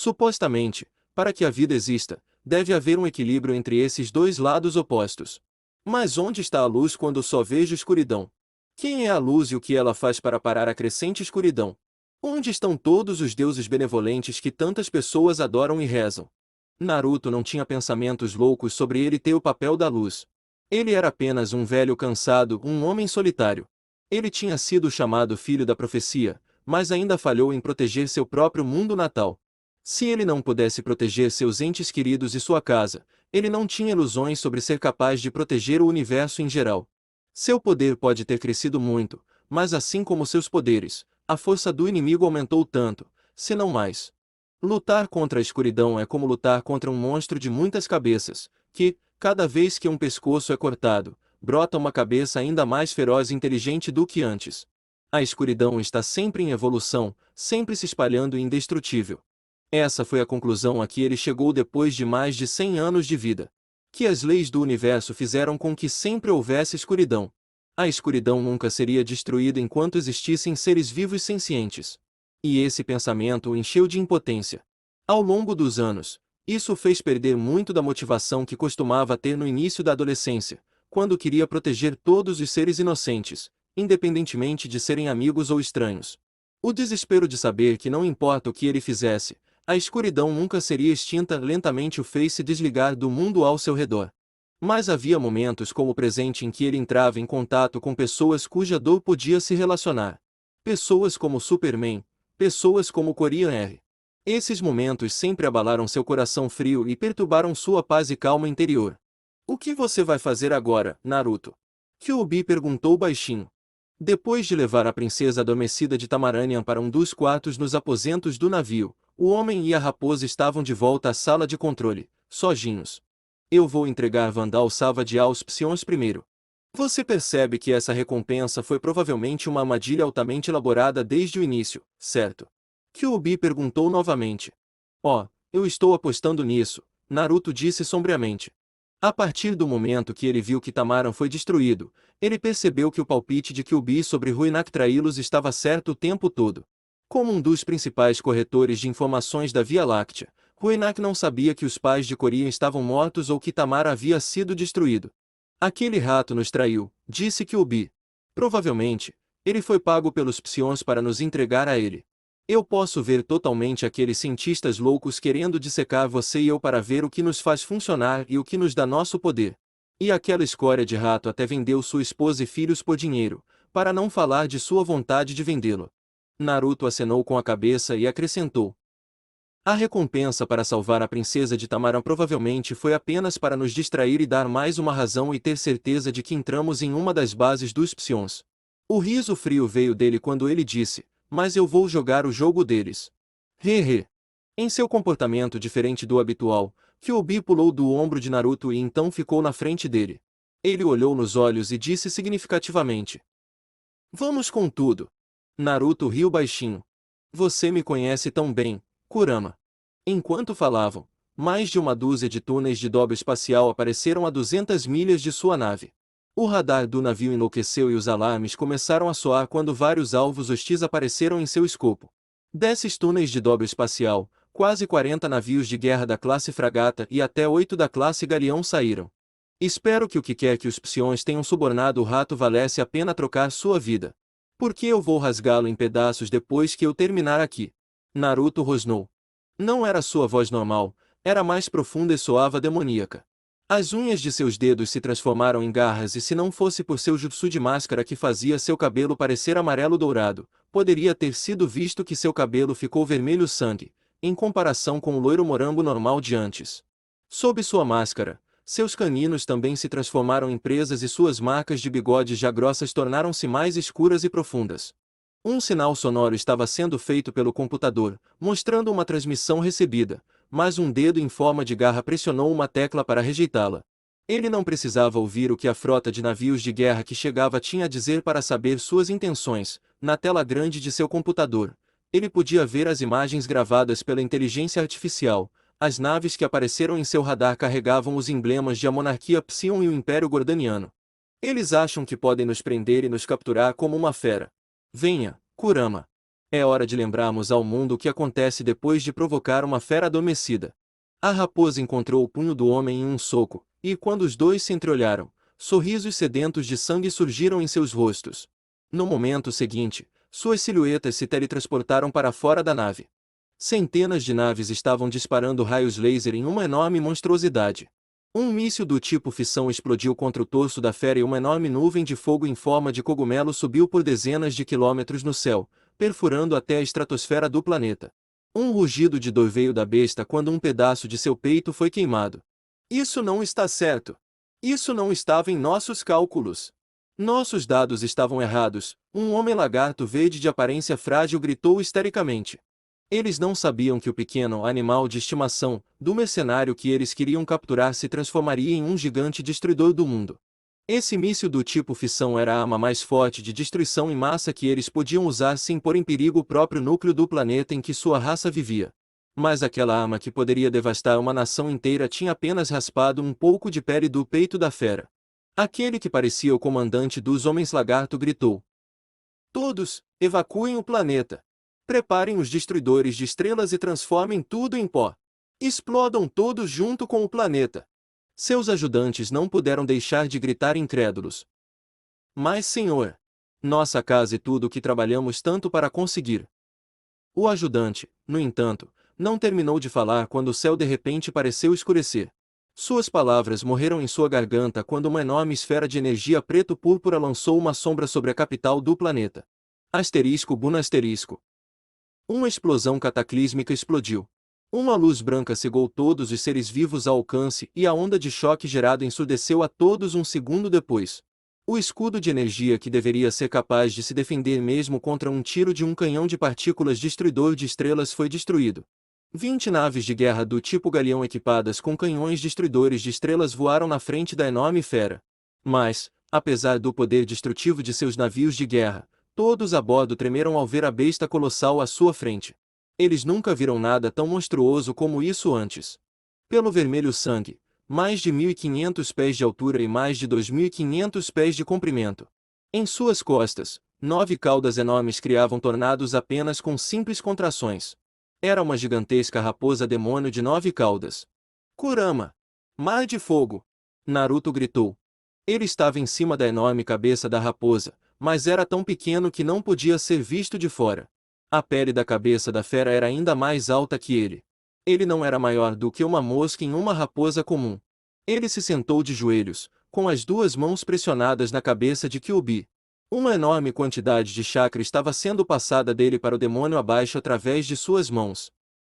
S1: Supostamente, para que a vida exista, deve haver um equilíbrio entre esses dois lados opostos. Mas onde está a luz quando só vejo escuridão? Quem é a luz e o que ela faz para parar a crescente escuridão? Onde estão todos os deuses benevolentes que tantas pessoas adoram e rezam? Naruto não tinha pensamentos loucos sobre ele ter o papel da luz. Ele era apenas um velho cansado, um homem solitário. Ele tinha sido chamado filho da profecia, mas ainda falhou em proteger seu próprio mundo natal. Se ele não pudesse proteger seus entes queridos e sua casa, ele não tinha ilusões sobre ser capaz de proteger o universo em geral. Seu poder pode ter crescido muito, mas assim como seus poderes, a força do inimigo aumentou tanto, se não mais. Lutar contra a escuridão é como lutar contra um monstro de muitas cabeças, que, cada vez que um pescoço é cortado, brota uma cabeça ainda mais feroz e inteligente do que antes. A escuridão está sempre em evolução, sempre se espalhando e indestrutível. Essa foi a conclusão a que ele chegou depois de mais de 100 anos de vida. Que as leis do universo fizeram com que sempre houvesse escuridão. A escuridão nunca seria destruída enquanto existissem seres vivos sencientes. E esse pensamento o encheu de impotência. Ao longo dos anos, isso o fez perder muito da motivação que costumava ter no início da adolescência, quando queria proteger todos os seres inocentes, independentemente de serem amigos ou estranhos. O desespero de saber que não importa o que ele fizesse, a escuridão nunca seria extinta lentamente o fez se desligar do mundo ao seu redor. Mas havia momentos como o presente em que ele entrava em contato com pessoas cuja dor podia se relacionar. Pessoas como Superman, pessoas como Korean R. Esses momentos sempre abalaram seu coração frio e perturbaram sua paz e calma interior. O que você vai fazer agora, Naruto? Kyuubi perguntou baixinho. Depois de levar a princesa adormecida de Tamaranian para um dos quartos nos aposentos do navio, o homem e a raposa estavam de volta à sala de controle, sozinhos. Eu vou entregar Vandal Savage aos Psions primeiro. Você percebe que essa recompensa foi provavelmente uma armadilha altamente elaborada desde o início, certo? Kyuubi perguntou novamente. Oh, eu estou apostando nisso, Naruto disse sombriamente. A partir do momento que ele viu que Tamaran foi destruído, ele percebeu que o palpite de Kyuubi sobre Ruinak traí-los estava certo o tempo todo. Como um dos principais corretores de informações da Via Láctea, Ruinak não sabia que os pais de Korean estavam mortos ou que Tamara havia sido destruído. Aquele rato nos traiu, disse Kyuubi. Provavelmente, ele foi pago pelos Psions para nos entregar a ele. Eu posso ver totalmente aqueles cientistas loucos querendo dissecar você e eu para ver o que nos faz funcionar e o que nos dá nosso poder. E aquela escória de rato até vendeu sua esposa e filhos por dinheiro, para não falar de sua vontade de vendê-lo. Naruto acenou com a cabeça e acrescentou. A recompensa para salvar a princesa de Tamaran provavelmente foi apenas para nos distrair e dar mais uma razão e ter certeza de que entramos em uma das bases dos Psions. O riso frio veio dele quando ele disse, mas eu vou jogar o jogo deles. Hehe. Em seu comportamento diferente do habitual, Kyuubi pulou do ombro de Naruto e então ficou na frente dele. Ele olhou nos olhos e disse significativamente. Vamos com tudo. Naruto riu baixinho. Você me conhece tão bem, Kurama. Enquanto falavam, mais de uma dúzia de túneis de dobra espacial apareceram a 200 milhas de sua nave. O radar do navio enlouqueceu e os alarmes começaram a soar quando vários alvos hostis apareceram em seu escopo. Desses túneis de dobra espacial, quase 40 navios de guerra da classe Fragata e até 8 da classe Galeão saíram. Espero que o que quer que os Psions tenham subornado o rato valesse a pena trocar sua vida. Porque eu vou rasgá-lo em pedaços depois que eu terminar aqui. Naruto rosnou. Não era sua voz normal, era mais profunda e soava demoníaca. As unhas de seus dedos se transformaram em garras e se não fosse por seu jutsu de máscara que fazia seu cabelo parecer amarelo dourado, poderia ter sido visto que seu cabelo ficou vermelho sangue, em comparação com o loiro morango normal de antes. Sob sua máscara, seus caninos também se transformaram em presas e suas marcas de bigodes já grossas tornaram-se mais escuras e profundas. Um sinal sonoro estava sendo feito pelo computador, mostrando uma transmissão recebida, mas um dedo em forma de garra pressionou uma tecla para rejeitá-la. Ele não precisava ouvir o que a frota de navios de guerra que chegava tinha a dizer para saber suas intenções. Na tela grande de seu computador, ele podia ver as imagens gravadas pela inteligência artificial. As naves que apareceram em seu radar carregavam os emblemas de a monarquia Psion e o Império Gordaniano. Eles acham que podem nos prender e nos capturar como uma fera. Venha, Kurama. É hora de lembrarmos ao mundo o que acontece depois de provocar uma fera adormecida. A raposa encontrou o punho do homem em um soco, e quando os dois se entreolharam, sorrisos sedentos de sangue surgiram em seus rostos. No momento seguinte, suas silhuetas se teletransportaram para fora da nave. Centenas de naves estavam disparando raios laser em uma enorme monstruosidade. Um míssil do tipo fissão explodiu contra o torso da fera e uma enorme nuvem de fogo em forma de cogumelo subiu por dezenas de quilômetros no céu, perfurando até a estratosfera do planeta. Um rugido de dor veio da besta quando um pedaço de seu peito foi queimado. Isso não está certo. Isso não estava em nossos cálculos. Nossos dados estavam errados. Um homem lagarto verde de aparência frágil gritou histericamente. Eles não sabiam que o pequeno animal de estimação do mercenário que eles queriam capturar se transformaria em um gigante destruidor do mundo. Esse míssil do tipo fissão era a arma mais forte de destruição em massa que eles podiam usar sem pôr em perigo o próprio núcleo do planeta em que sua raça vivia. Mas aquela arma que poderia devastar uma nação inteira tinha apenas raspado um pouco de pele do peito da fera. Aquele que parecia o comandante dos Homens Lagarto gritou: Todos, evacuem o planeta. Preparem os destruidores de estrelas e transformem tudo em pó. Explodam todos junto com o planeta. Seus ajudantes não puderam deixar de gritar incrédulos. Mas, senhor, nossa casa e tudo o que trabalhamos tanto para conseguir. O ajudante, no entanto, não terminou de falar quando o céu de repente pareceu escurecer. Suas palavras morreram em sua garganta quando uma enorme esfera de energia preto-púrpura lançou uma sombra sobre a capital do planeta. Asterisco Buna asterisco. Uma explosão cataclísmica explodiu. Uma luz branca cegou todos os seres vivos ao alcance e a onda de choque gerada ensurdeceu a todos um segundo depois. O escudo de energia que deveria ser capaz de se defender mesmo contra um tiro de um canhão de partículas destruidor de estrelas foi destruído. 20 naves de guerra do tipo galeão equipadas com canhões destruidores de estrelas voaram na frente da enorme fera. Mas, apesar do poder destrutivo de seus navios de guerra, todos a bordo tremeram ao ver a besta colossal à sua frente. Eles nunca viram nada tão monstruoso como isso antes. Pelo vermelho sangue, mais de 1.500 pés de altura e mais de 2.500 pés de comprimento. Em suas costas, 9 caudas enormes criavam tornados apenas com simples contrações. Era uma gigantesca raposa demônio de 9 caudas. Kurama! Mar de fogo! Naruto gritou. Ele estava em cima da enorme cabeça da raposa, mas era tão pequeno que não podia ser visto de fora. A pele da cabeça da fera era ainda mais alta que ele. Ele não era maior do que uma mosca em uma raposa comum. Ele se sentou de joelhos, com as duas mãos pressionadas na cabeça de Kyuubi. Uma enorme quantidade de chakra estava sendo passada dele para o demônio abaixo através de suas mãos.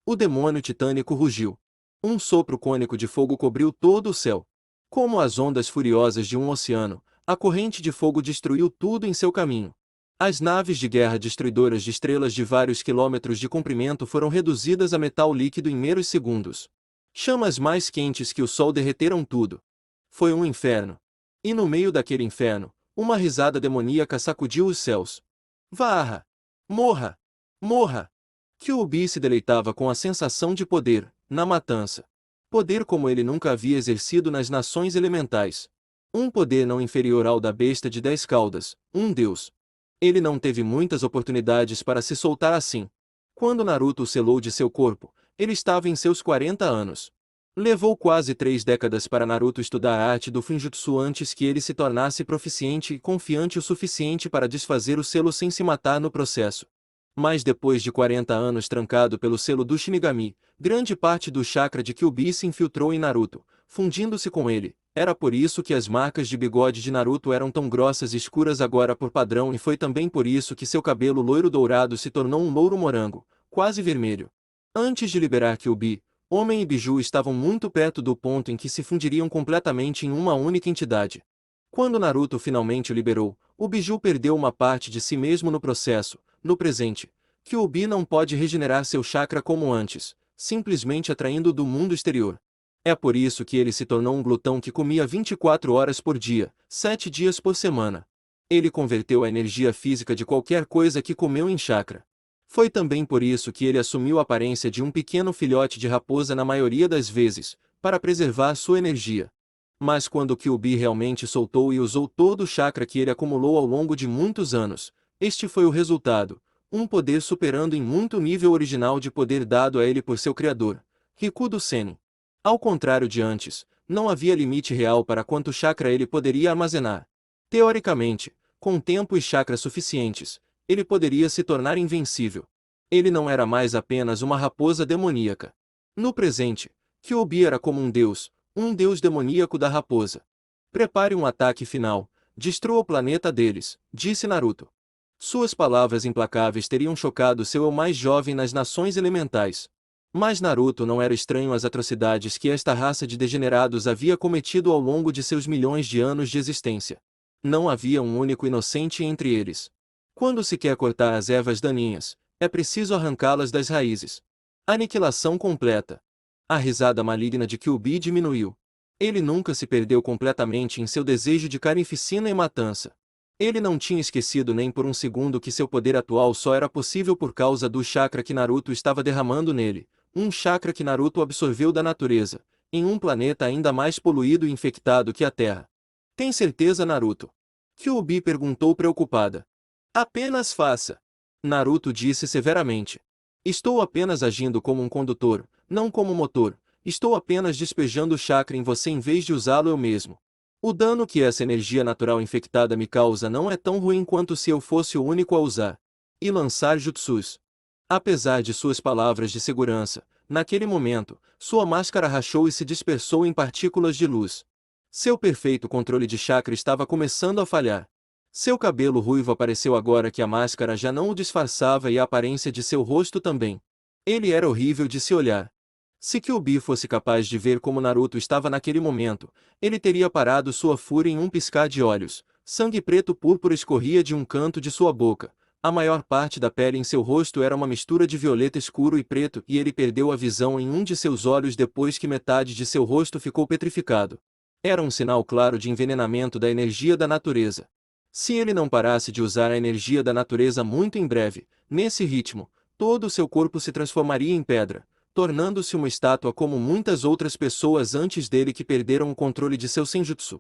S1: O demônio titânico rugiu. Um sopro cônico de fogo cobriu todo o céu. Como as ondas furiosas de um oceano, a corrente de fogo destruiu tudo em seu caminho. As naves de guerra destruidoras de estrelas de vários quilômetros de comprimento foram reduzidas a metal líquido em meros segundos. Chamas mais quentes que o sol derreteram tudo. Foi um inferno. E no meio daquele inferno, uma risada demoníaca sacudiu os céus. Varra! Morra! Morra! Kyuubi se deleitava com a sensação de poder, na matança. Poder como ele nunca havia exercido nas nações elementais. Um poder não inferior ao da besta de 10 caudas, um deus. Ele não teve muitas oportunidades para se soltar assim. Quando Naruto o selou de seu corpo, ele estava em seus 40 anos. Levou quase 3 décadas para Naruto estudar a arte do Finjutsu antes que ele se tornasse proficiente e confiante o suficiente para desfazer o selo sem se matar no processo. Mas depois de 40 anos trancado pelo selo do Shinigami, grande parte do chakra de Kyuubi se infiltrou em Naruto, fundindo-se com ele. Era por isso que as marcas de bigode de Naruto eram tão grossas e escuras agora por padrão, e foi também por isso que seu cabelo loiro dourado se tornou um louro morango, quase vermelho. Antes de liberar Kyuubi, Homem e Biju estavam muito perto do ponto em que se fundiriam completamente em uma única entidade. Quando Naruto finalmente o liberou, o Biju perdeu uma parte de si mesmo no processo. No presente, Kyuubi não pode regenerar seu chakra como antes, simplesmente atraindo do mundo exterior. É por isso que ele se tornou um glutão que comia 24 horas por dia, 7 dias por semana. Ele converteu a energia física de qualquer coisa que comeu em chakra. Foi também por isso que ele assumiu a aparência de um pequeno filhote de raposa na maioria das vezes, para preservar sua energia. Mas quando Kyuubi realmente soltou e usou todo o chakra que ele acumulou ao longo de muitos anos, este foi o resultado, um poder superando em muito o nível original de poder dado a ele por seu criador, Rikudo Sennin. Ao contrário de antes, não havia limite real para quanto chakra ele poderia armazenar. Teoricamente, com tempo e chakras suficientes, ele poderia se tornar invencível. Ele não era mais apenas uma raposa demoníaca. No presente, Kyuubi era como um deus demoníaco da raposa. Prepare um ataque final, destrua o planeta deles, disse Naruto. Suas palavras implacáveis teriam chocado seu eu mais jovem nas nações elementais. Mas Naruto não era estranho às atrocidades que esta raça de degenerados havia cometido ao longo de seus milhões de anos de existência. Não havia um único inocente entre eles. Quando se quer cortar as ervas daninhas, é preciso arrancá-las das raízes. Aniquilação completa. A risada maligna de Kyuubi diminuiu. Ele nunca se perdeu completamente em seu desejo de carnificina e matança. Ele não tinha esquecido nem por um segundo que seu poder atual só era possível por causa do chakra que Naruto estava derramando nele, um chakra que Naruto absorveu da natureza, em um planeta ainda mais poluído e infectado que a Terra. Tem certeza, Naruto? Kyuubi perguntou preocupada. Apenas faça. Naruto disse severamente. Estou apenas agindo como um condutor, não como motor. Estou apenas despejando o chakra em você em vez de usá-lo eu mesmo. O dano que essa energia natural infectada me causa não é tão ruim quanto se eu fosse o único a usar e lançar jutsus. Apesar de suas palavras de segurança, naquele momento, sua máscara rachou e se dispersou em partículas de luz. Seu perfeito controle de chakra estava começando a falhar. Seu cabelo ruivo apareceu agora que a máscara já não o disfarçava e a aparência de seu rosto também. Ele era horrível de se olhar. Se Kyuubi fosse capaz de ver como Naruto estava naquele momento, ele teria parado sua fúria em um piscar de olhos. Sangue preto púrpura escorria de um canto de sua boca. A maior parte da pele em seu rosto era uma mistura de violeta escuro e preto, e ele perdeu a visão em um de seus olhos depois que metade de seu rosto ficou petrificado. Era um sinal claro de envenenamento da energia da natureza. Se ele não parasse de usar a energia da natureza muito em breve, nesse ritmo, todo o seu corpo se transformaria em pedra, tornando-se uma estátua como muitas outras pessoas antes dele que perderam o controle de seu senjutsu.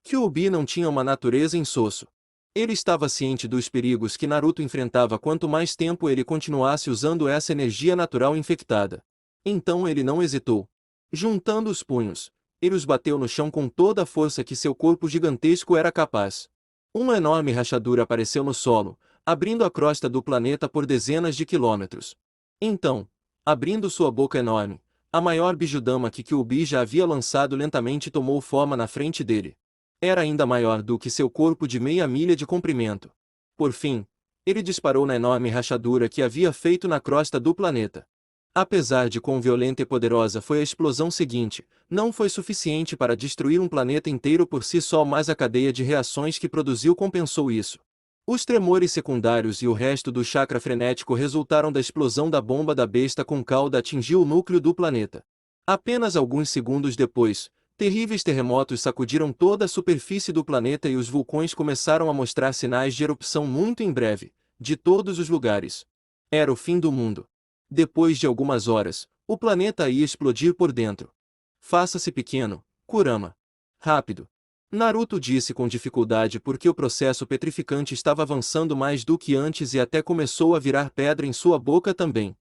S1: Kyuubi não tinha uma natureza insosso. Ele estava ciente dos perigos que Naruto enfrentava quanto mais tempo ele continuasse usando essa energia natural infectada. Então ele não hesitou. Juntando os punhos, ele os bateu no chão com toda a força que seu corpo gigantesco era capaz. Uma enorme rachadura apareceu no solo, abrindo a crosta do planeta por dezenas de quilômetros. Então, abrindo sua boca enorme, a maior Bijudama que Kyuubi já havia lançado lentamente tomou forma na frente dele. Era ainda maior do que seu corpo de meia milha de comprimento. Por fim, ele disparou na enorme rachadura que havia feito na crosta do planeta. Apesar de quão violenta e poderosa foi a explosão seguinte, não foi suficiente para destruir um planeta inteiro por si só, mas a cadeia de reações que produziu compensou isso. Os tremores secundários e o resto do chakra frenético resultaram da explosão da bomba da besta com cauda atingiu o núcleo do planeta. Apenas alguns segundos depois, terríveis terremotos sacudiram toda a superfície do planeta e os vulcões começaram a mostrar sinais de erupção muito em breve, de todos os lugares. Era o fim do mundo. Depois de algumas horas, o planeta ia explodir por dentro. Faça-se pequeno, Kurama. Rápido. Naruto disse com dificuldade porque o processo petrificante estava avançando mais do que antes e até começou a virar pedra em sua boca também.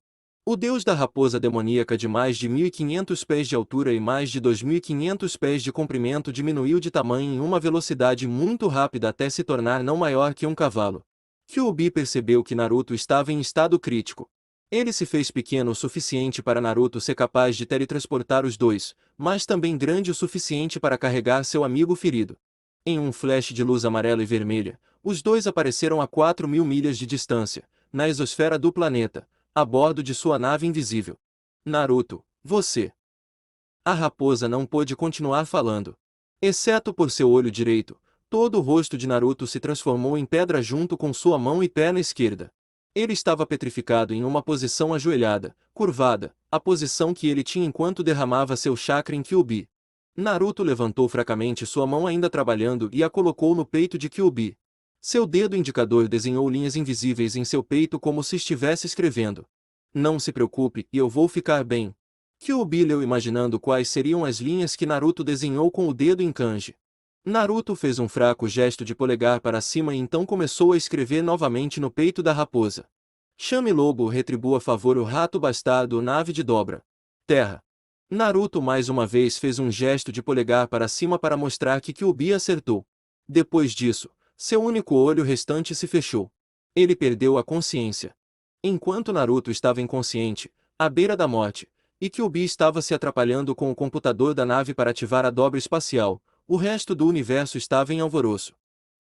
S1: O deus da raposa demoníaca de mais de 1.500 pés de altura e mais de 2.500 pés de comprimento diminuiu de tamanho em uma velocidade muito rápida até se tornar não maior que um cavalo. Kyuubi percebeu que Naruto estava em estado crítico. Ele se fez pequeno o suficiente para Naruto ser capaz de teletransportar os dois, mas também grande o suficiente para carregar seu amigo ferido. Em um flash de luz amarela e vermelha, os dois apareceram a 4.000 milhas de distância, na exosfera do planeta, a bordo de sua nave invisível. Naruto, você... A raposa não pôde continuar falando. Exceto por seu olho direito, todo o rosto de Naruto se transformou em pedra junto com sua mão e perna esquerda. Ele estava petrificado em uma posição ajoelhada, curvada, a posição que ele tinha enquanto derramava seu chakra em Kyuubi. Naruto levantou fracamente sua mão ainda trabalhando e a colocou no peito de Kyuubi. Seu dedo indicador desenhou linhas invisíveis em seu peito como se estivesse escrevendo. Não se preocupe, e eu vou ficar bem. Kyuubi leu imaginando quais seriam as linhas que Naruto desenhou com o dedo em kanji. Naruto fez um fraco gesto de polegar para cima e então começou a escrever novamente no peito da raposa. Chame lobo retribua a favor o rato bastardo nave de dobra. Terra. Naruto mais uma vez fez um gesto de polegar para cima para mostrar que Kyuubi acertou. Depois disso, seu único olho restante se fechou. Ele perdeu a consciência. Enquanto Naruto estava inconsciente, à beira da morte, e Kyuubi estava se atrapalhando com o computador da nave para ativar a dobra espacial, o resto do universo estava em alvoroço.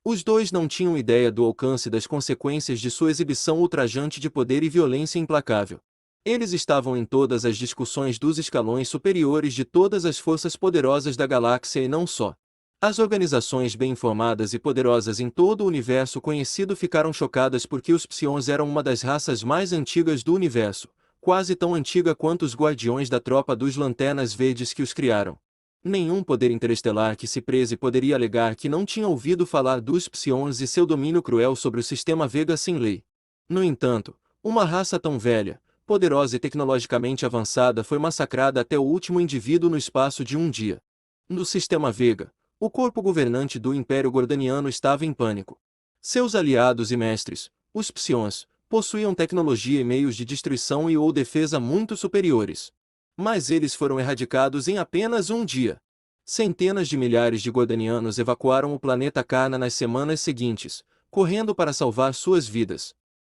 S1: Os dois não tinham ideia do alcance das consequências de sua exibição ultrajante de poder e violência implacável. Eles estavam em todas as discussões dos escalões superiores de todas as forças poderosas da galáxia e não só. As organizações bem informadas e poderosas em todo o universo conhecido ficaram chocadas porque os Psions eram uma das raças mais antigas do universo, quase tão antiga quanto os guardiões da tropa dos Lanternas Verdes que os criaram. Nenhum poder interestelar que se preze poderia alegar que não tinha ouvido falar dos Psions e seu domínio cruel sobre o sistema Vega sem lei. No entanto, uma raça tão velha, poderosa e tecnologicamente avançada foi massacrada até o último indivíduo no espaço de um dia. No sistema Vega, o corpo governante do Império Gordaniano estava em pânico. Seus aliados e mestres, os Psions, possuíam tecnologia e meios de destruição e ou defesa muito superiores. Mas eles foram erradicados em apenas um dia. Centenas de milhares de Gordanianos evacuaram o planeta Karna nas semanas seguintes, correndo para salvar suas vidas.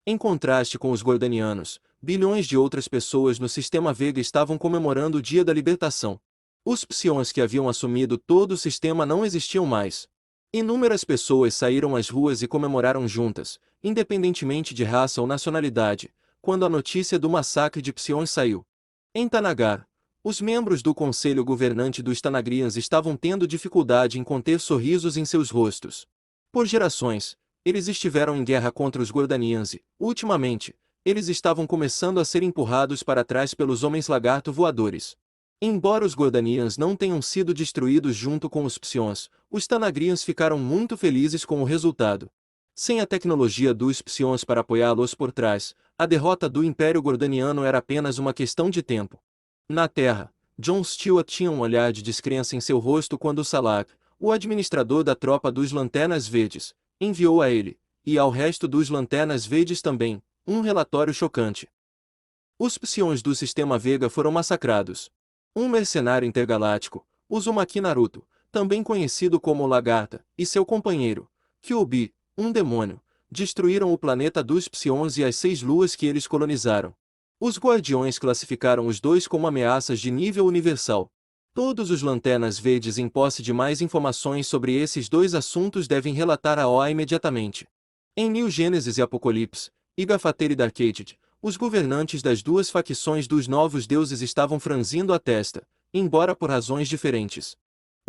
S1: Em contraste com os Gordanianos, bilhões de outras pessoas no sistema Vega estavam comemorando o Dia da Libertação. Os Psions que haviam assumido todo o sistema não existiam mais. Inúmeras pessoas saíram às ruas e comemoraram juntas, independentemente de raça ou nacionalidade, quando a notícia do massacre de Psions saiu. Em Tanagar, os membros do conselho governante dos Tanagrians estavam tendo dificuldade em conter sorrisos em seus rostos. Por gerações, eles estiveram em guerra contra os Gordanians e, ultimamente, eles estavam começando a ser empurrados para trás pelos homens-lagarto voadores. Embora os Gordanians não tenham sido destruídos junto com os Psions, os Tanagrians ficaram muito felizes com o resultado. Sem a tecnologia dos Psions para apoiá-los por trás, a derrota do Império Gordaniano era apenas uma questão de tempo. Na Terra, Jon Stewart tinha um olhar de descrença em seu rosto quando Salak, o administrador da tropa dos Lanternas Verdes, enviou a ele, e ao resto dos Lanternas Verdes também, um relatório chocante. Os Psions do sistema Vega foram massacrados. Um mercenário intergaláctico, Uzumaki Naruto, também conhecido como Lagarta, e seu companheiro, Kyuubi, um demônio, destruíram o planeta dos Psions e as 6 luas que eles colonizaram. Os Guardiões classificaram os dois como ameaças de nível universal. Todos os Lanternas Verdes em posse de mais informações sobre esses dois assuntos devem relatar a OA imediatamente. Em New Genesis e Apocalipse, Igafater e Darkade, os governantes das duas facções dos Novos Deuses estavam franzindo a testa, embora por razões diferentes.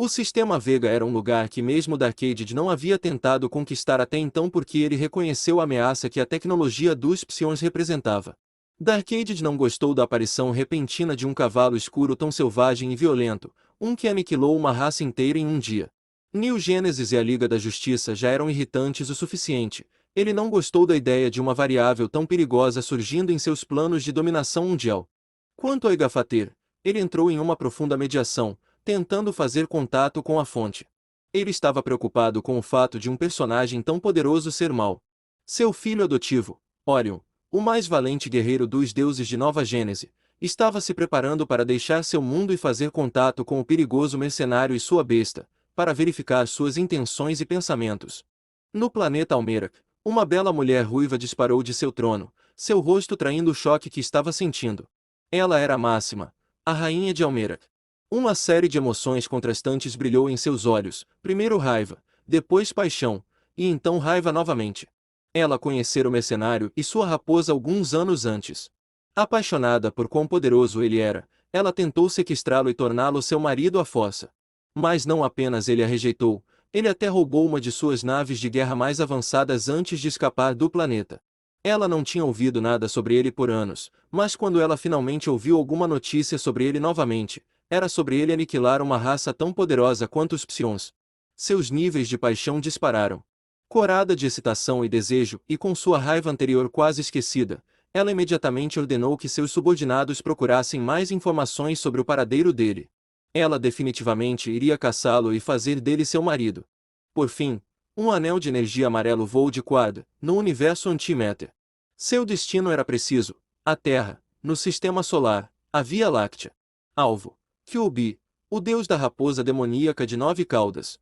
S1: O sistema Vega era um lugar que mesmo Darkade não havia tentado conquistar até então porque ele reconheceu a ameaça que a tecnologia dos Psions representava. Darkade não gostou da aparição repentina de um cavalo escuro tão selvagem e violento, um que aniquilou uma raça inteira em um dia. New Genesis e a Liga da Justiça já eram irritantes o suficiente. Ele não gostou da ideia de uma variável tão perigosa surgindo em seus planos de dominação mundial. Quanto a Igafater, ele entrou em uma profunda mediação, tentando fazer contato com a fonte. Ele estava preocupado com o fato de um personagem tão poderoso ser mau. Seu filho adotivo, Orion, o mais valente guerreiro dos deuses de Nova Gênese, estava se preparando para deixar seu mundo e fazer contato com o perigoso mercenário e sua besta, para verificar suas intenções e pensamentos. No planeta Almerac, Uma bela mulher ruiva disparou de seu trono, seu rosto traindo o choque que estava sentindo. Ela era Máxima, a rainha de Almerac. Uma série de emoções contrastantes brilhou em seus olhos, primeiro raiva, depois paixão, e então raiva novamente. Ela conhecera o mercenário e sua raposa alguns anos antes. Apaixonada por quão poderoso ele era, ela tentou sequestrá-lo e torná-lo seu marido à força. Mas não apenas ele a rejeitou, ele até roubou uma de suas naves de guerra mais avançadas antes de escapar do planeta. Ela não tinha ouvido nada sobre ele por anos, mas quando ela finalmente ouviu alguma notícia sobre ele novamente, era sobre ele aniquilar uma raça tão poderosa quanto os Psions. Seus níveis de paixão dispararam. Corada de excitação e desejo, e com sua raiva anterior quase esquecida, ela imediatamente ordenou que seus subordinados procurassem mais informações sobre o paradeiro dele. Ela definitivamente iria caçá-lo e fazer dele seu marido. Por fim, um anel de energia amarelo voou de quadra, no universo antiméter. Seu destino era preciso: a Terra, no sistema solar, a Via Láctea. Alvo: Kyuubi, o deus da raposa demoníaca de 9 caudas.